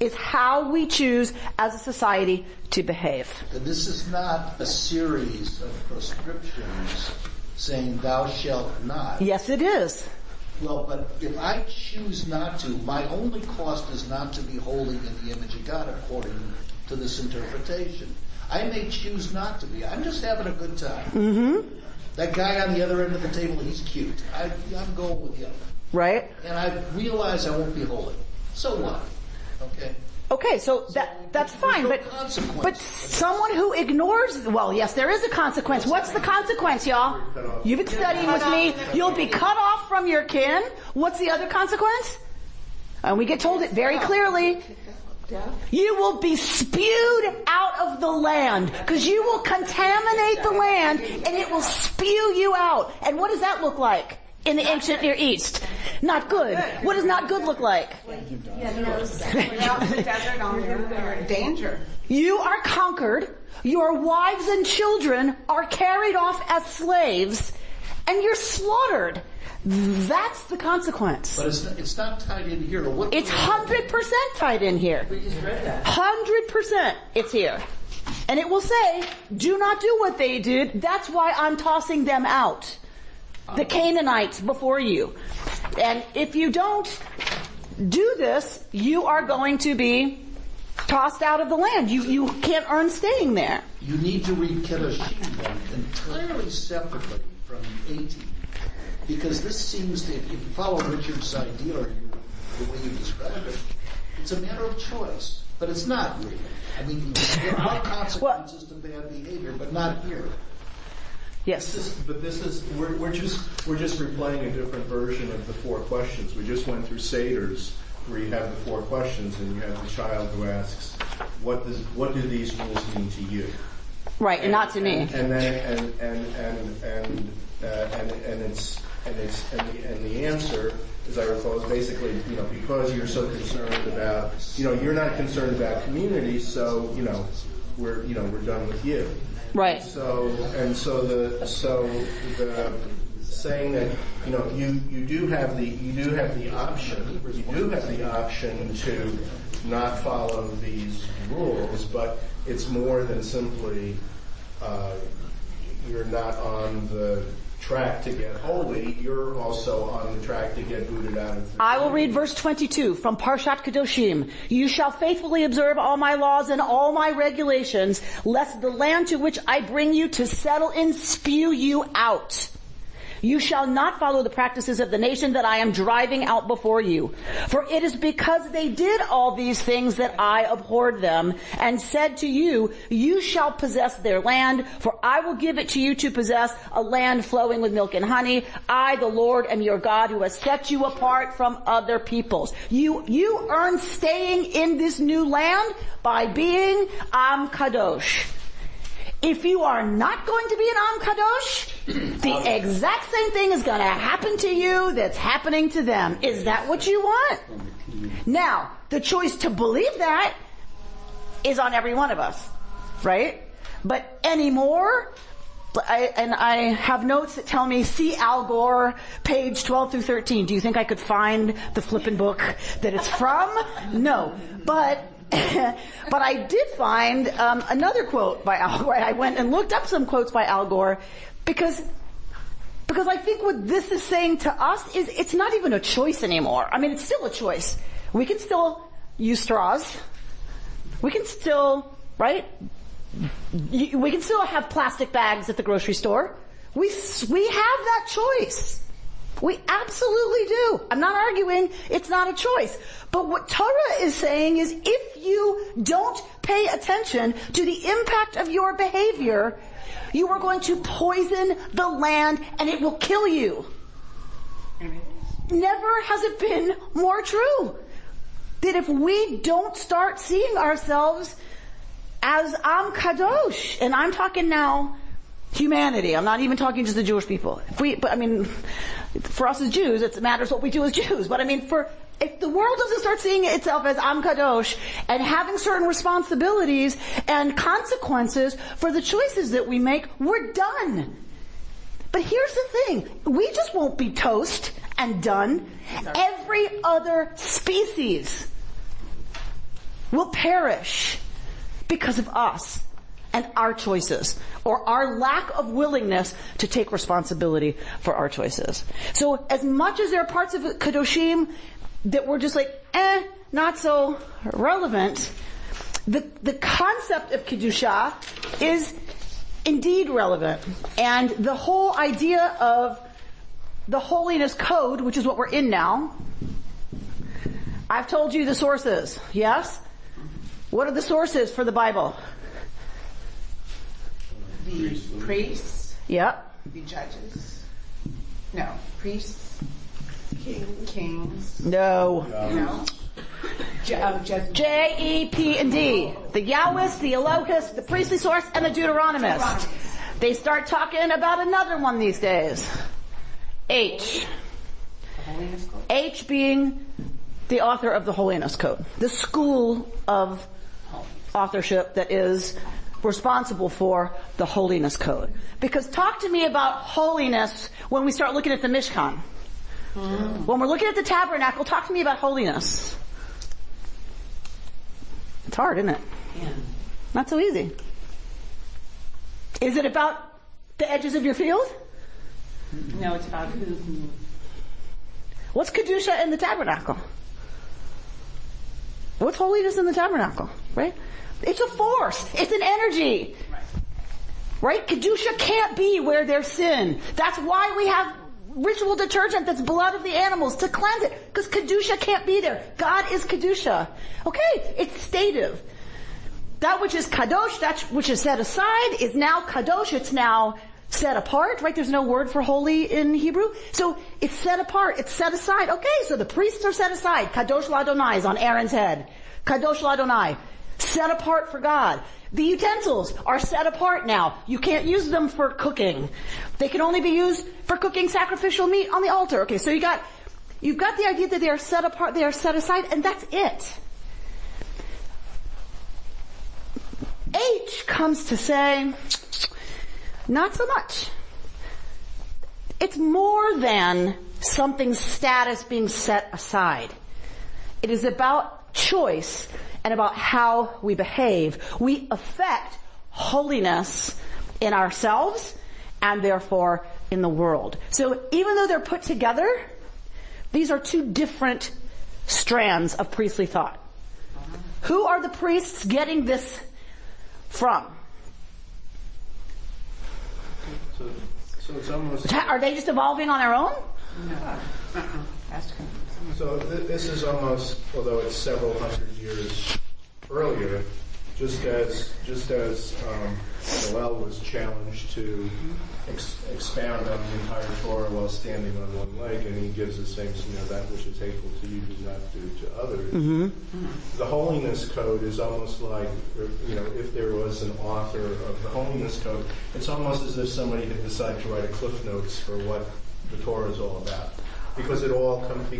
It's how we choose as a society to behave. This is not a series of prescriptions saying thou shalt not. Yes, it is. Well, but if I choose not to, my only cost is not to be holy in the image of God according to this interpretation. I may choose not to be. I'm just having a good time. Mm-hmm. That guy on the other end of the table, he's cute. I'm going with him. Right. And I realize I won't be holy. So what? Okay, so that's fine, no but someone who ignores, well, yes, there is a consequence. What's the consequence, y'all? You've been studying with me. You'll be cut off from your kin. What's the other consequence? And we get told it very clearly. You will be spewed out of the land because you will contaminate the land and it will spew you out. And what does that look like in the ancient Near East? Not good. What does not good look like? Out in the desert on your danger. You are conquered. Your wives and children are carried off as slaves, and you're slaughtered. That's the consequence. But it's not tied in here. It's 100% tied in here. We just read that. 100% it's here. And it will say, do not do what they did. That's why I'm tossing them out. The Canaanites before you. And if you don't do this, you are going to be tossed out of the land. You can't earn staying there. You need to read Kedoshim then entirely separately from 18, because this seems to, if you follow Richard's idea or the way you describe it, it's a matter of choice, but it's not really. I mean, there are consequences to bad behavior, but not here. Yes. We're just replaying a different version of the 4 questions. We just went through Seder's, where you have the 4 questions, and you have the child who asks, "What do these rules mean to you?" Right, and not to me. And the answer, as I recall, is basically, because you're so concerned about, you're not concerned about community, so we're done with you. Right. So the saying that you do have the option to not follow these rules, but it's more than simply you're not on the track to get holy, you're also on the track to get booted out of the I will read verse 22 from Parshat Kedoshim. You shall faithfully observe all my laws and all my regulations, lest the land to which I bring you to settle in spew you out. You shall not follow the practices of the nation that I am driving out before you. For it is because they did all these things that I abhorred them and said to you, you shall possess their land, for I will give it to you to possess a land flowing with milk and honey. I, the Lord, am your God who has set you apart from other peoples. You earn staying in this new land by being Am Kadosh. If you are not going to be an Am Kadosh, the exact same thing is going to happen to you that's happening to them. Is that what you want? Now, the choice to believe that is on every one of us, right? But anymore, I have notes that tell me, see Al Gore, page 12 through 13. Do you think I could find the flippin' book that it's from? No. But I did find another quote by Al Gore. I went and looked up some quotes by Al Gore because I think what this is saying to us is it's not even a choice anymore. I mean, it's still a choice. We can still use straws. We can still, right? We can still have plastic bags at the grocery store. We have that choice. We absolutely do. I'm not arguing it's not a choice. But what Torah is saying is if you don't pay attention to the impact of your behavior, you are going to poison the land and it will kill you. Never has it been more true that if we don't start seeing ourselves as Am Kadosh, and I'm talking now humanity, I'm not even talking just the Jewish people. For us as Jews, it matters what we do as Jews. But if the world doesn't start seeing itself as Am Kadosh and having certain responsibilities and consequences for the choices that we make, we're done. But here's the thing. We just won't be toast and done. Every other species will perish because of us and our choices, or our lack of willingness to take responsibility for our choices. So as much as there are parts of Kedoshim that we're just like, not so relevant, the concept of Kedusha is indeed relevant. And the whole idea of the Holiness Code, which is what we're in now, I've told you the sources, yes? What are the sources for the Bible? The priests. Yep. The judges. No. Priests. Kings. No. No. J-E-P and D. The Yahwist, the Elohist, the priestly source, and the Deuteronomist. They start talking about another one these days. H. The Holiness Code. H being the author of the Holiness Code. The school of authorship that is responsible for the Holiness Code. Because talk to me about holiness when we start looking at the Mishkan. When we're looking at the tabernacle, talk to me about holiness. It's hard, isn't it? Yeah. Not so easy. Is it about the edges of your field? No, it's about who. What's Kedusha in the tabernacle? What's holiness in the tabernacle, right? It's a force. It's an energy. Right? Kedusha can't be where there's sin. That's why we have ritual detergent that's blood of the animals to cleanse it. Because Kedusha can't be there. God is Kedusha. Okay, it's stative. That which is Kadosh, that which is set aside, is now Kadosh. It's now set apart, right? There's no word for holy in Hebrew. So it's set apart. It's set aside. Okay, so the priests are set aside. Kadosh l'Adonai is on Aaron's head. Kadosh l'Adonai. Set apart for God. The utensils are set apart now. You can't use them for cooking. They can only be used for cooking sacrificial meat on the altar. Okay, so you've got the idea that they are set apart, they are set aside, and that's it. H comes to say, not so much. It's more than something's status being set aside. It is about choice and about how we behave. We affect holiness in ourselves and therefore in the world. So even though they're put together, these are two different strands of priestly thought. Who are the priests getting this from? So it's almost... Are they just evolving on their own? No. So this is almost, although it's several hundred years earlier, just as Joel was challenged to expound on the entire Torah while standing on one leg, and he gives the same, that which is hateful to you, do not do to others. Mm-hmm. The Holiness Code is almost like, if there was an author of the Holiness Code, it's almost as if somebody had decided to write a Cliff Notes for what the Torah is all about. Because it all comes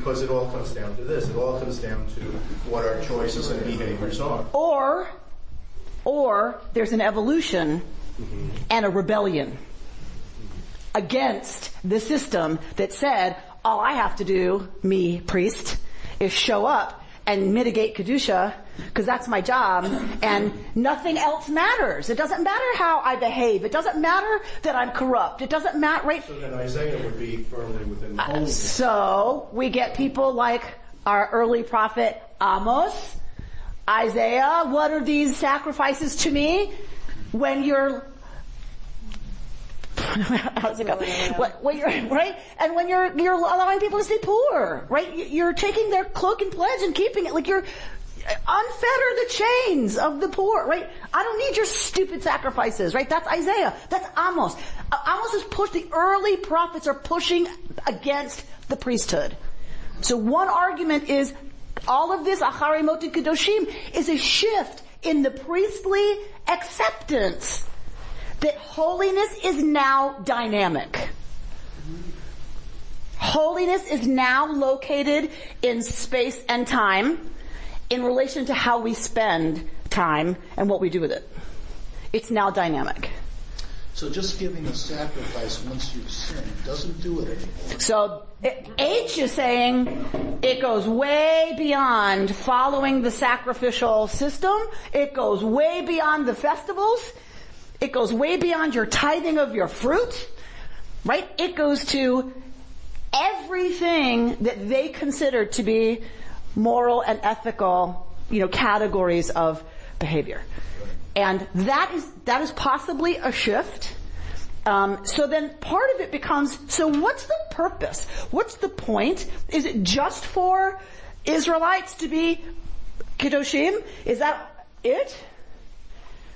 down to this. It all comes down to what our choices and behaviors are. Or there's an evolution and a rebellion against the system that said, all I have to do, me, priest, is show up and mitigate Kedusha, because that's my job, and nothing else matters. It doesn't matter how I behave. It doesn't matter that I'm corrupt. It doesn't matter, right? So then Isaiah would be firmly within the holiness. So we get people like our early prophet Amos, Isaiah. What are these sacrifices to me? When you're how's it go? When you're, right? And when you're allowing people to stay poor, right? You're taking their cloak and pledge and keeping it. Like, you're unfetter the chains of the poor, right? I don't need your stupid sacrifices, right? That's Isaiah. That's Amos. Amos is the early prophets are pushing against the priesthood. So one argument is all of this Acharei Mot Kedoshim is a shift in the priestly acceptance that holiness is now dynamic. Holiness is now located in space and time in relation to how we spend time and what we do with it. It's now dynamic. So just giving a sacrifice once you've sinned doesn't do it anymore. So H is saying it goes way beyond following the sacrificial system. It goes way beyond the festivals. It goes way beyond your tithing of your fruit, right? It goes to everything that they consider to be moral and ethical, categories of behavior. And that is possibly a shift. So then part of it becomes, so what's the purpose? What's the point? Is it just for Israelites to be Kedoshim? Is that it?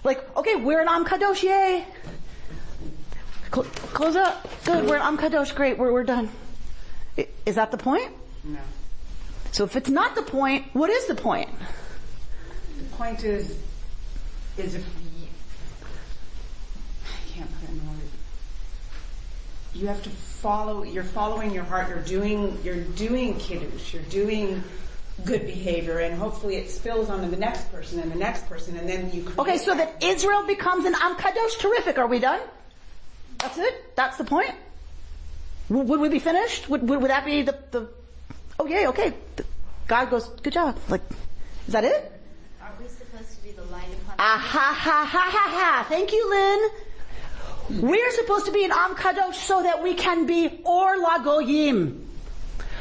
Like, okay, we're an Am Kadosh, yay. Close up. Good, we're an Am Kadosh, great, we're done. Is that the point? No. So if it's not the point, what is the point? The point is if I can't put it in words. You have to you're following your heart, you're doing kiddush, you're doing good behavior, and hopefully it spills onto the next person and the next person, and then you create. Okay, so that Israel becomes an Am Kadosh. Terrific. Are we done? That's it? That's the point? Would we be finished? Would that be the oh yay, okay. God goes, good job. Like, is that it? Aren't we supposed to be the light upon the ha ha ha ha ha. Thank you, Lynn. We're supposed to be an Am Kadosh so that we can be Or Lagoyim.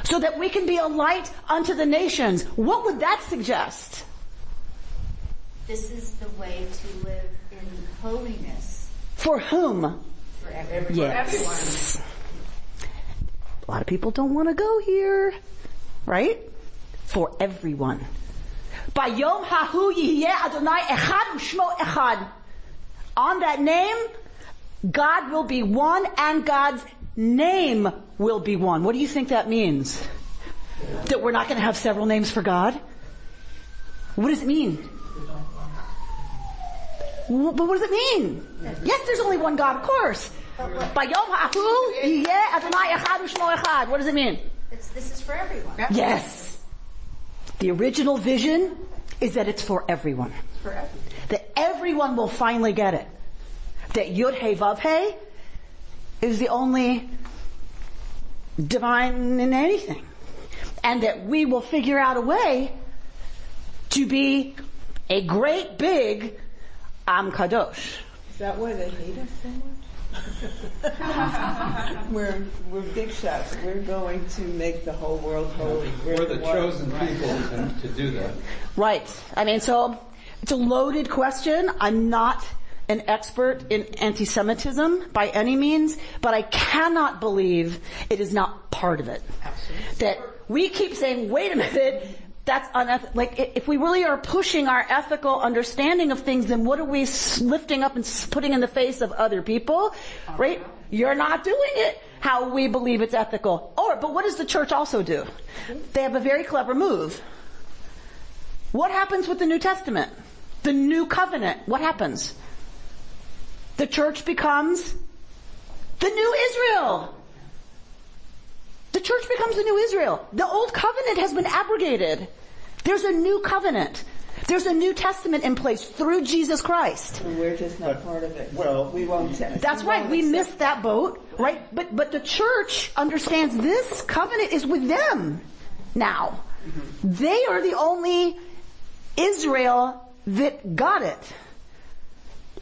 So that we can be a light unto the nations. What would that suggest? this is the way to live in holiness. For whom? For everyone. Yes. A lot of people don't want to go here, right? For everyone. Bayom hahu yihyeh Adonai echad u'shmo echad. On that name, God will be one and God's name will be one. What do you think that means? That we're not going to have several names for God? What does it mean? But what does it mean? Yes, there's only one God, of course. Bayom hahu yihyeh Adonai echad u'shmo echad. What does it mean? This is for everyone. Yes. The original vision is that it's for everyone. For everyone. That everyone will finally get it. That Yud He Vav He is the only divine in anything. And that we will figure out a way to be a great big Am Kadosh. Is that why they hate us so much? We're big shots. We're going to make the whole world holy. We're the chosen people to do that. Right. I mean, so it's a loaded question. I'm not an expert in anti-Semitism by any means, but I cannot believe it is not part of it. Absolutely. That we keep saying, wait a minute, that's unethical. Like, if we really are pushing our ethical understanding of things, then what are we lifting up and putting in the face of other people? Right? You're not doing it how we believe it's ethical. But what does the church also do? They have a very clever move. What happens with the New Testament? The New Covenant. What happens? The church becomes the new Israel. The church becomes the new Israel. The old covenant has been abrogated. There's a new covenant. There's a New Testament in place through Jesus Christ. And we're just not part of it. Well, we won't. That's right. We missed that boat, right? But the church understands this covenant is with them now. Mm-hmm. They are the only Israel that got it.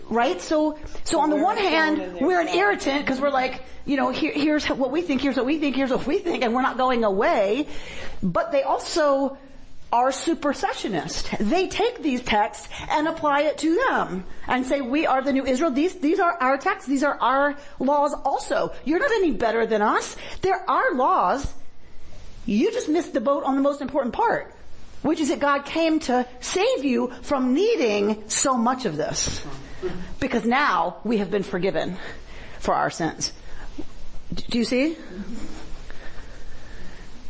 Right? So on the one hand, we're an irritant because we're like, here's what we think, here's what we think, here's what we think, and we're not going away. But they also are supersessionist. They take these texts and apply it to them and say, we are the new Israel. These are our texts. These are our laws also. You're not any better than us. There are laws. You just missed the boat on the most important part, which is that God came to save you from needing so much of this. Because now we have been forgiven for our sins. Do you see?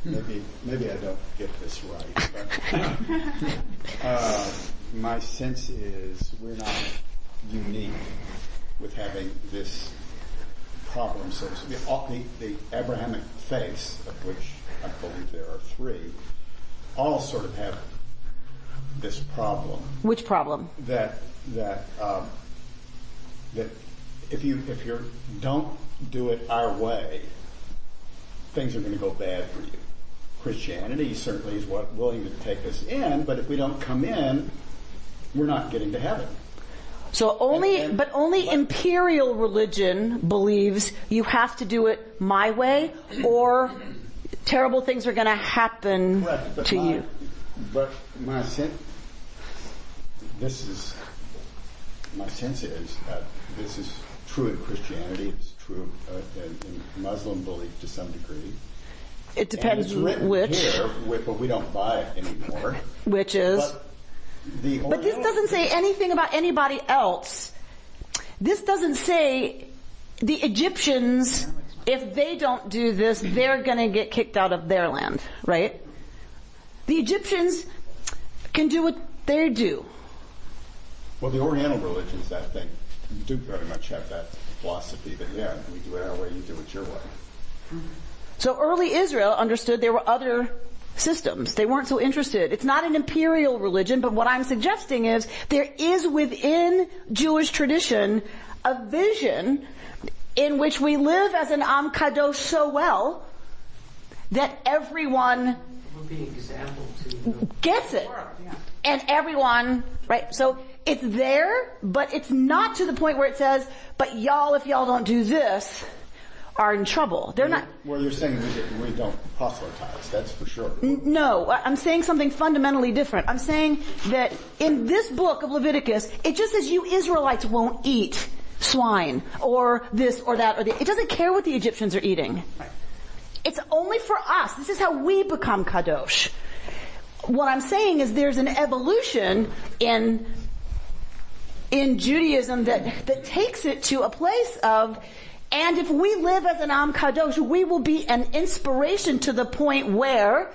Maybe I don't get this right, but my sense is we're not unique with having this problem. So the Abrahamic faiths, of which I believe there are three, all sort of have this problem. Which problem? That if you don't do it our way, things are going to go bad for you. Christianity certainly is willing to take us in, but if we don't come in, we're not getting to heaven. So only imperial religion believes you have to do it my way, or terrible things are going to happen to you. But my sense is that this is true in Christianity. It's true in Muslim belief to some degree. It depends which. Here, but we don't buy it anymore. Which is? But this doesn't say anything about anybody else. This doesn't say the Egyptians, if they don't do this, they're going to get kicked out of their land, right? The Egyptians can do what they do. Well, the Oriental religions, I think, do very much have that philosophy that, we do it our way, you do it your way. So early Israel understood there were other systems. They weren't so interested. It's not an imperial religion, but what I'm suggesting is there is within Jewish tradition a vision in which we live as an Am Kadosh so well that everyone gets it. And everyone, right? So it's there, but it's not to the point where it says, but y'all, if y'all don't do this, are in trouble. They're not. Well, you're saying we don't proselytize, that's for sure. No, I'm saying something fundamentally different. I'm saying that in this book of Leviticus, it just says you Israelites won't eat swine or this or that or the. It doesn't care what the Egyptians are eating. It's only for us. This is how we become kadosh. What I'm saying is there's an evolution in Judaism that takes it to a place of, and if we live as an Am Kadosh, we will be an inspiration to the point where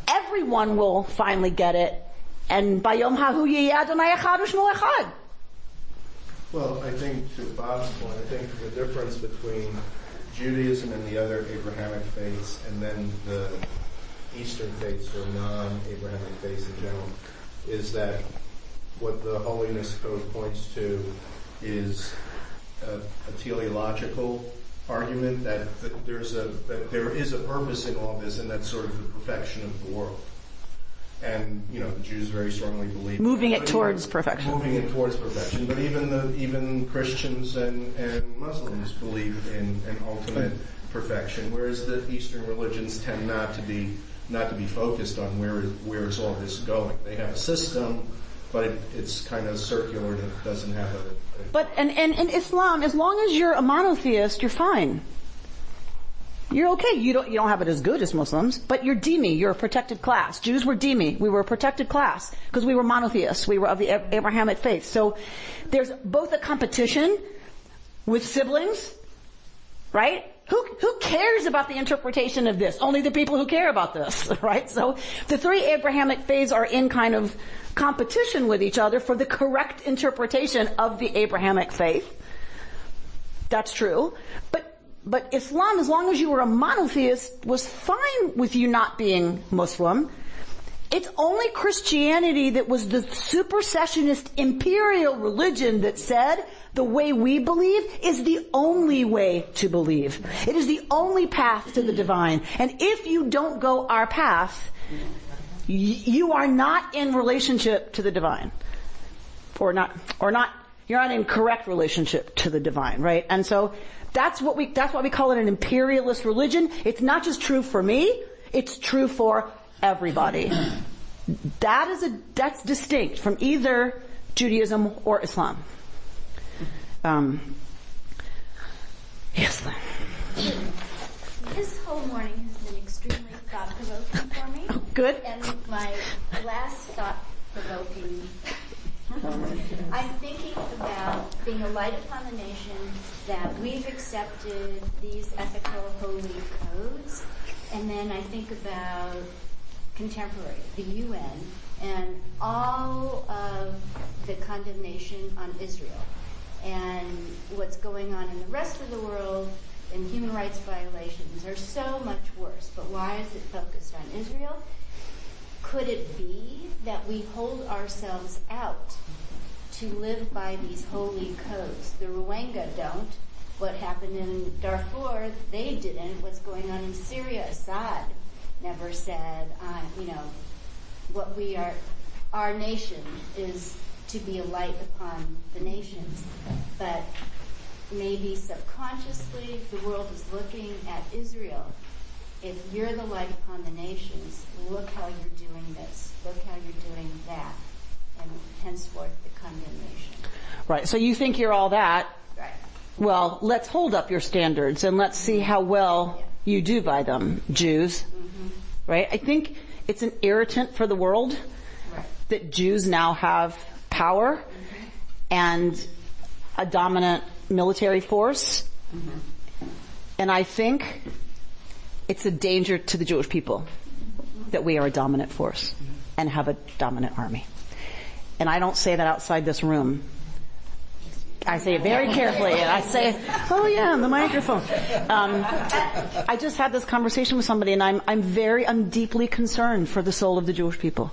everyone will finally get it. And Bayom Hahu Yeh Adonai Echad U'Shmo Echad. Well, I think to Bob's point, I think the difference between Judaism and the other Abrahamic faiths, and then the Eastern faiths or non-Abrahamic faiths in general, is that what the Holiness Code points to is a teleological argument that there is a purpose in all this, and that's sort of the perfection of the world. And the Jews very strongly believe moving it towards perfection. But even Christians and Muslims believe in an ultimate perfection, whereas the Eastern religions tend not to be focused on where is all this going. They have a system, but it's kind of circular and it doesn't have a. But and in Islam, as long as you're a monotheist, you're fine. You're okay. You don't have it as good as Muslims, but you're dhimmi. You're a protected class. Jews were dhimmi. We were a protected class because we were monotheists. We were of the Abrahamic faith. So there's both a competition with siblings, right? Who cares about the interpretation of this? Only the people who care about this, right? So the three Abrahamic faiths are in kind of competition with each other for the correct interpretation of the Abrahamic faith. That's true. But Islam, as long as you were a monotheist, was fine with you not being Muslim. It's only Christianity that was the supersessionist imperial religion that said the way we believe is the only way to believe. It is the only path to the divine. And if you don't go our path, you are not in relationship to the divine. You're not in correct relationship to the divine, right? And so that's why we call it an imperialist religion. It's not just true for me, it's true for everybody. That's distinct from either Judaism or Islam. Yes. This whole morning has been extremely thought-provoking for me. Oh, good. And my last thought-provoking, I'm thinking about being a light upon the nation, that we've accepted these ethical holy codes, and then I think about contemporary, the UN, and all of the condemnation on Israel, and what's going on in the rest of the world, and human rights violations are so much worse. But why is it focused on Israel? Could it be that we hold ourselves out to live by these holy codes? The Rohingya don't. What happened in Darfur, they didn't. What's going on in Syria, Assad never said, what we are, our nation is to be a light upon the nations. But maybe subconsciously the world is looking at Israel. If you're the light upon the nations, look how you're doing this, look how you're doing that, and henceforth the condemnation. Right, so you think you're all that. Right. Well, let's hold up your standards and let's see how well you do by them, Jews. Mm-hmm. Right? I think it's an irritant for the world that Jews now have power and a dominant military force. Mm-hmm. And I think it's a danger to the Jewish people that we are a dominant force and have a dominant army. And I don't say that outside this room. I say it very carefully, and I say, oh yeah, on the microphone. I just had this conversation with somebody, and I'm deeply concerned for the soul of the Jewish people.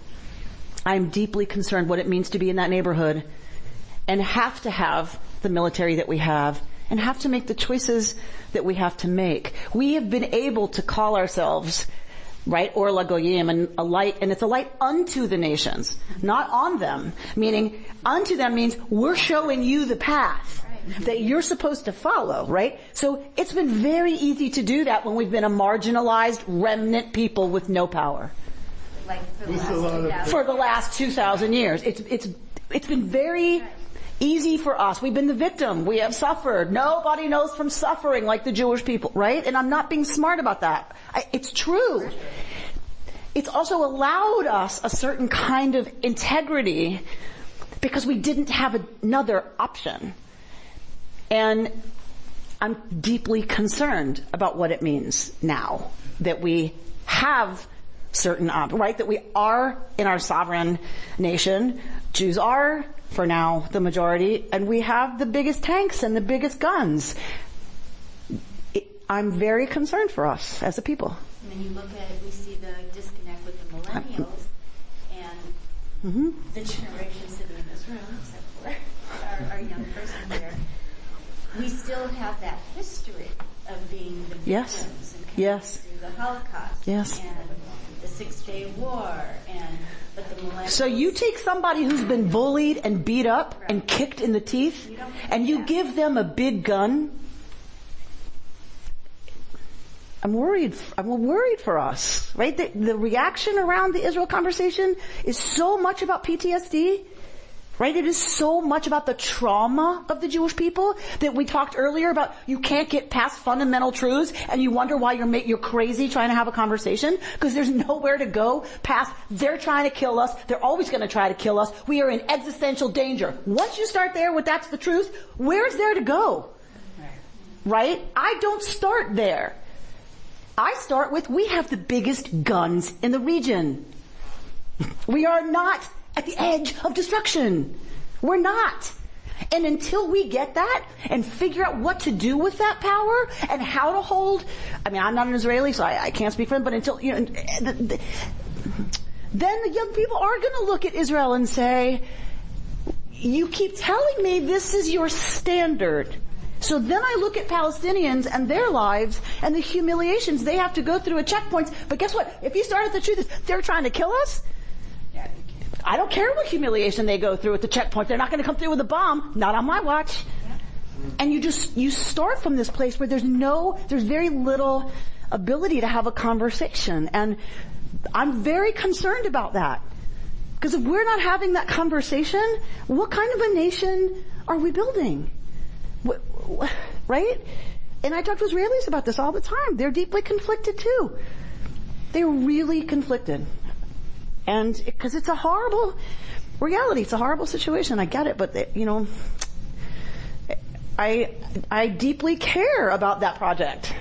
I'm deeply concerned what it means to be in that neighborhood and have to have the military that we have and have to make the choices that we have to make. We have been able to call ourselves, right, Or LaGoyim, and a light, and it's a light unto the nations, not on them. Meaning, unto them means we're showing you the path. that you're supposed to follow, right? So it's been very easy to do that when we've been a marginalized remnant people with no power. Like for the last 2,000 years. It's been very easy for us. We've been the victim. We have suffered. Nobody knows from suffering like the Jewish people, right? And I'm not being smart about that. It's true. It's also allowed us a certain kind of integrity because we didn't have another option. And I'm deeply concerned about what it means now that we have certain right? That we are in our sovereign nation. Jews are, for now, the majority, and we have the biggest tanks and the biggest guns. I'm very concerned for us as a people. And then you look at it, we see the disconnect with the millennials and the generation sitting in this room, except for our young person here. We still have that history of being the victims and coming through the Holocaust and the 6-Day War but the millennials. So you take somebody who's been bullied and beat up and kicked in the teeth and you give them a big gun. I'm worried for us, right? The reaction around the Israel conversation is so much about PTSD, right? It is so much about the trauma of the Jewish people that we talked earlier about. You can't get past fundamental truths and you wonder why you're crazy trying to have a conversation because there's nowhere to go past. They're trying to kill us. They're always going to try to kill us. We are in existential danger. Once you start there with that's the truth, where's there to go? Right? I don't start there. I start with, we have the biggest guns in the region. We are not at the edge of destruction. We're not. And until we get that and figure out what to do with that power and how to hold, I'm not an Israeli, so I can't speak for them, but until, then the young people are going to look at Israel and say, you keep telling me this is your standard. So then I look at Palestinians and their lives and the humiliations they have to go through at checkpoints. But guess what? If you start at the truth, they're trying to kill us. I don't care what humiliation they go through at the checkpoint. They're not going to come through with a bomb. Not on my watch. And you start from this place where there's very little ability to have a conversation. And I'm very concerned about that. Because if we're not having that conversation, what kind of a nation are we building? Right? And I talk to Israelis about this all the time. They're deeply conflicted too. They're really conflicted. And because it's a horrible reality. It's a horrible situation. I get it. But, I deeply care about that project.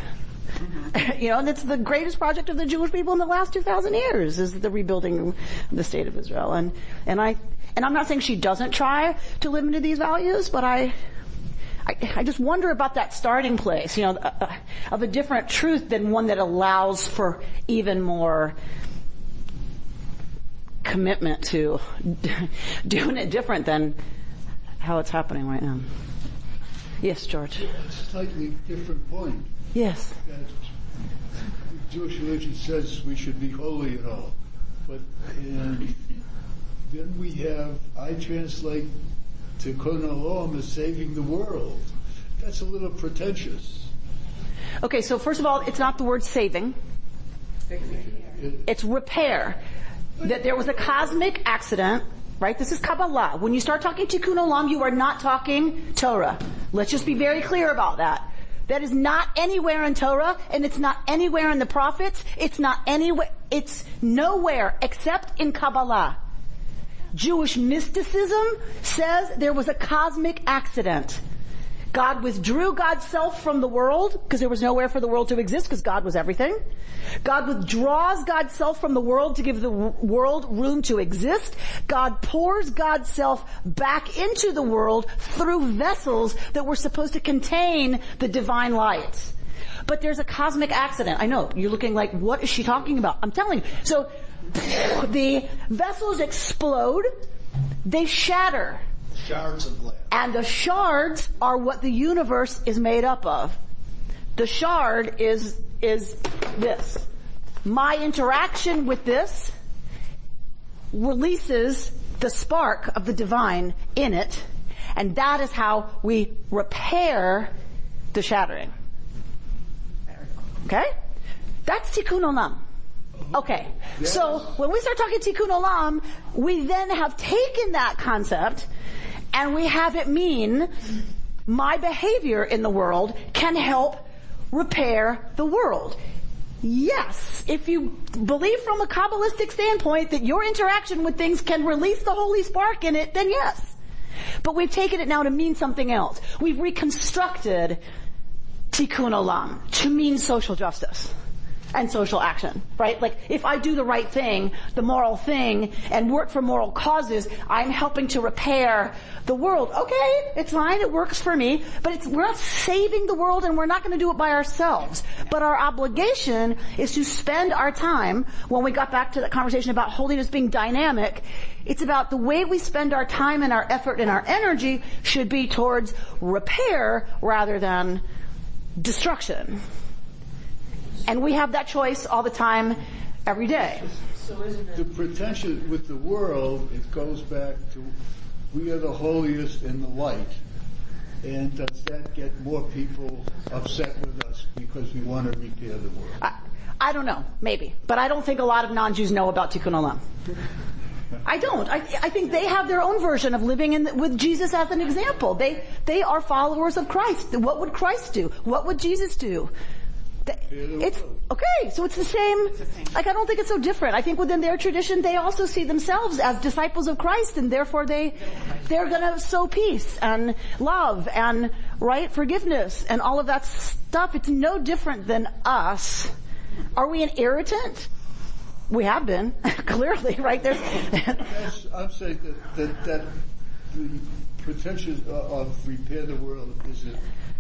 And it's the greatest project of the Jewish people in the last 2,000 years is the rebuilding of the state of Israel. And I'm not saying she doesn't try to live into these values, but I just wonder about that starting place, of a different truth than one that allows for even more commitment to doing it different than how it's happening right now. Yes, George. A slightly different point. Yes. That the Jewish religion says we should be holy and all, and then we have, I translate to Kon Olam as saving the world. That's a little pretentious. Okay, so first of all, it's not the word saving. It's repair. That there was a cosmic accident, right? This is Kabbalah. When you start talking Tikkun Olam, you are not talking Torah. Let's just be very clear about that. That is not anywhere in Torah, and it's not anywhere in the prophets. It's nowhere except in Kabbalah. Jewish mysticism says there was a cosmic accident. God withdrew God's self from the world because there was nowhere for the world to exist because God was everything. God withdraws God's self from the world to give the world room to exist. God pours God's self back into the world through vessels that were supposed to contain the divine light. But there's a cosmic accident. I know, you're looking like, what is she talking about? I'm telling you. So, the vessels explode, they shatter. Shards of glass. And the shards are what the universe is made up of. The shard is this. My interaction with this releases the spark of the divine in it, And that is how we repair the shattering. Okay? That's tikkun olam. Okay. So when we start talking tikkun olam, we then have taken that concept and we have it mean my behavior in the world can help repair the world. Yes, if you believe from a Kabbalistic standpoint that your interaction with things can release the holy spark in it, then yes. But we've taken it now to mean something else. We've reconstructed tikkun olam to mean social justice and social action, right? Like, if I do the right thing, the moral thing, and work for moral causes, I'm helping to repair the world. Okay, it's fine, it works for me, but we're not saving the world and we're not going to do it by ourselves. But our obligation is to spend our time, when we got back to that conversation about holiness being dynamic, it's about the way we spend our time and our effort and our energy should be towards repair rather than destruction. And we have that choice all the time, every day. So isn't it the pretension with the world? It goes back to we are the holiest in the light, and does that get more people upset with us because we want to repair the world? I don't know, maybe, but I don't think a lot of non-Jews know about tikkun olam. I don't. I think they have their own version of living with Jesus as an example. They are followers of Christ. What would Christ do? What would Jesus do? It's okay, so it's the same. Like, I don't think it's so different. I think within their tradition, they also see themselves as disciples of Christ, and therefore they're gonna sow peace and love and forgiveness and all of that stuff. It's no different than us. Are we an irritant? We have been, clearly, right? I'm saying that the pretension of repair the world is it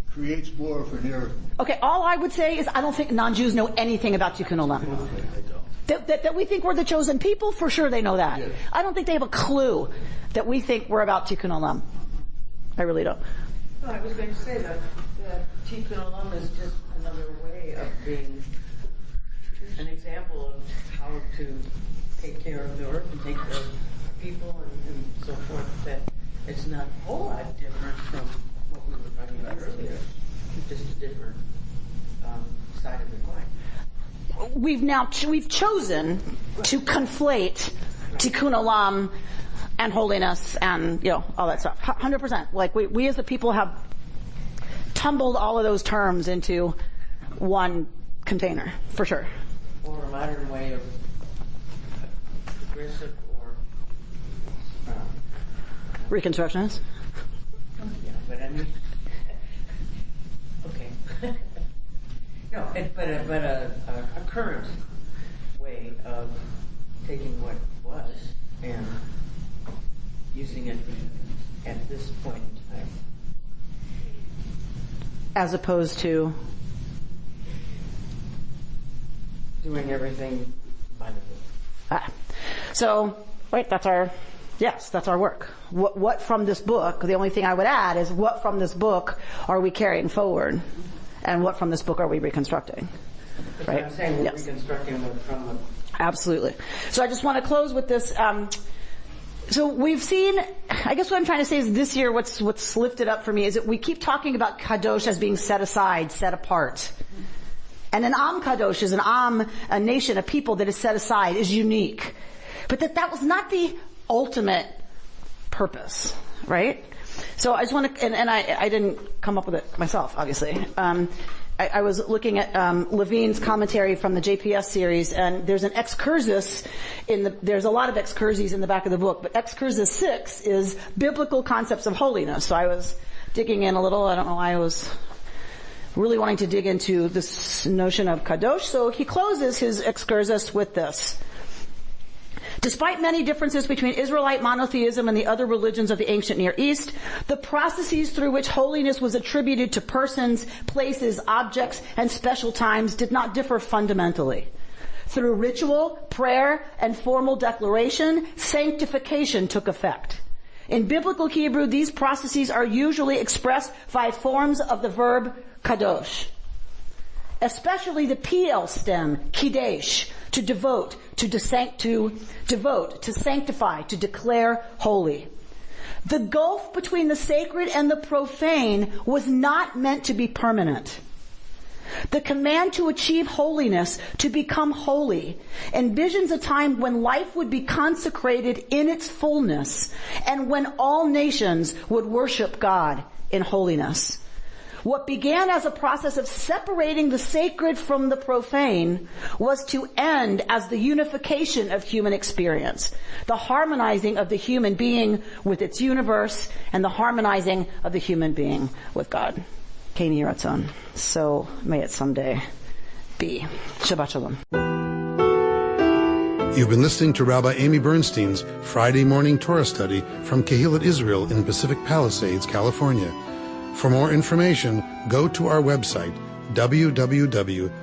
creates more of an error. Okay, all I would say is I don't think non-Jews know anything about tikkun olam. That we think we're the chosen people, for sure they know that. Yes. I don't think they have a clue that we think we're about tikkun olam. I really don't. No, I was going to say that tikkun olam is just another way of being an example of how to take care of the earth and take care of people and so forth. That it's not a whole lot different from what we were talking about earlier. Just a different side of the coin. We've chosen to conflate tikkun olam and holiness and all that stuff. 100%. Like we as the people have tumbled all of those terms into one container, for sure. Or a modern way of progressive or Reconstructionist? Yeah, but I mean, okay. No, but a current way of taking what was and using it at this point in time. As opposed to doing everything by the book. So, that's our work. What from this book, the only thing I would add is what from this book are we carrying forward? And what from this book are we reconstructing? That's right? What I'm saying, we're reconstructing from Absolutely. So I just want to close with this. So we've seen, I guess what I'm trying to say is this year what's lifted up for me is that we keep talking about Kadosh as being set aside, set apart. And an Am Kadosh is a nation, a people that is set aside, is unique. But that was not the ultimate purpose, right? So I just want to, and I didn't come up with it myself, obviously. I was looking at Levine's commentary from the JPS series, and there's an excursus there's a lot of excursies in the back of the book, but excursus 6 is biblical concepts of holiness. So I was digging in a little. I don't know why I was really wanting to dig into this notion of kadosh. So he closes his excursus with this. Despite many differences between Israelite monotheism and the other religions of the ancient Near East, the processes through which holiness was attributed to persons, places, objects, and special times did not differ fundamentally. Through ritual, prayer, and formal declaration, sanctification took effect. In biblical Hebrew, these processes are usually expressed by forms of the verb kadosh, especially the PL stem, kidesh, to devote, to sanctify, to declare holy. The gulf between the sacred and the profane was not meant to be permanent. The command to achieve holiness, to become holy, envisions a time when life would be consecrated in its fullness and when all nations would worship God in holiness. What began as a process of separating the sacred from the profane was to end as the unification of human experience, the harmonizing of the human being with its universe and the harmonizing of the human being with God. Kein Yeh Ratzon. So may it someday be. Shabbat Shalom. You've been listening to Rabbi Amy Bernstein's Friday morning Torah study from Kehillat Israel in Pacific Palisades, California. For more information, go to our website, www.ourki.org.